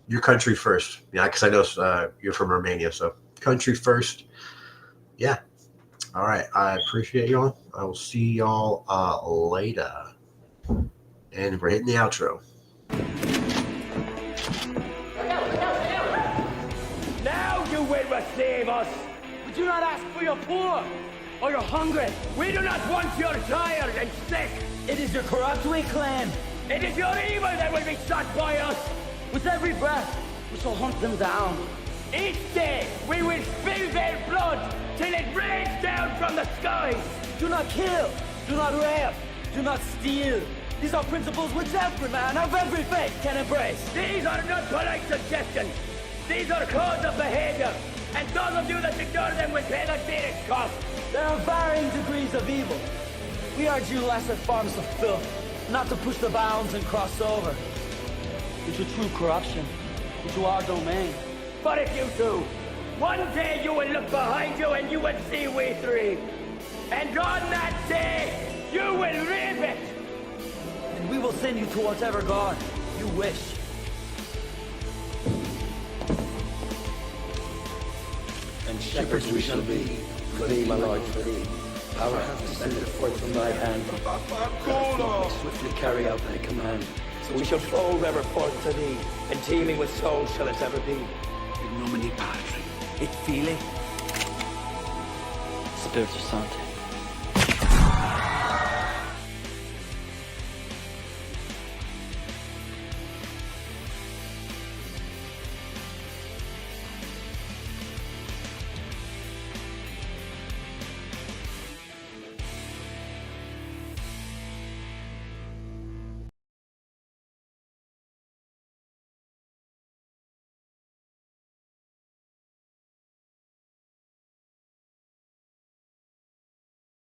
your country first. Yeah, because I know you're from Romania, so country first. Yeah. All right. I appreciate y'all. I will see y'all later. And we're hitting the outro. Now you will receive us. We do not ask for your poor or your hungry. We do not want your tired and sick. It is your corrupt we claim. It is your evil that will be sought by us. With every breath, we shall hunt them down. Each day we will spill their blood till it rains down from the skies. Do not kill. Do not rape. Do not steal. These are principles which every man of every faith can embrace. These are not polite suggestions. These are codes of behavior. And those of you that ignore them will pay the dearest cost. There are varying degrees of evil. We urge you lesser forms of filth, not to push the bounds and cross over into true corruption, into our domain. But if you do, one day you will look behind you and you will see we three. And on that day, you will reap it. And we will send you to whatever God you wish. And shepherds we shall be, for thee, my Lord, for thee. Power hath descended forth from thy hand. May swiftly carry out thy command. So we shall fold ever forth to thee, and teeming with souls shall it ever be. In nomine Patri. Et Filii, Spiritus Sancti.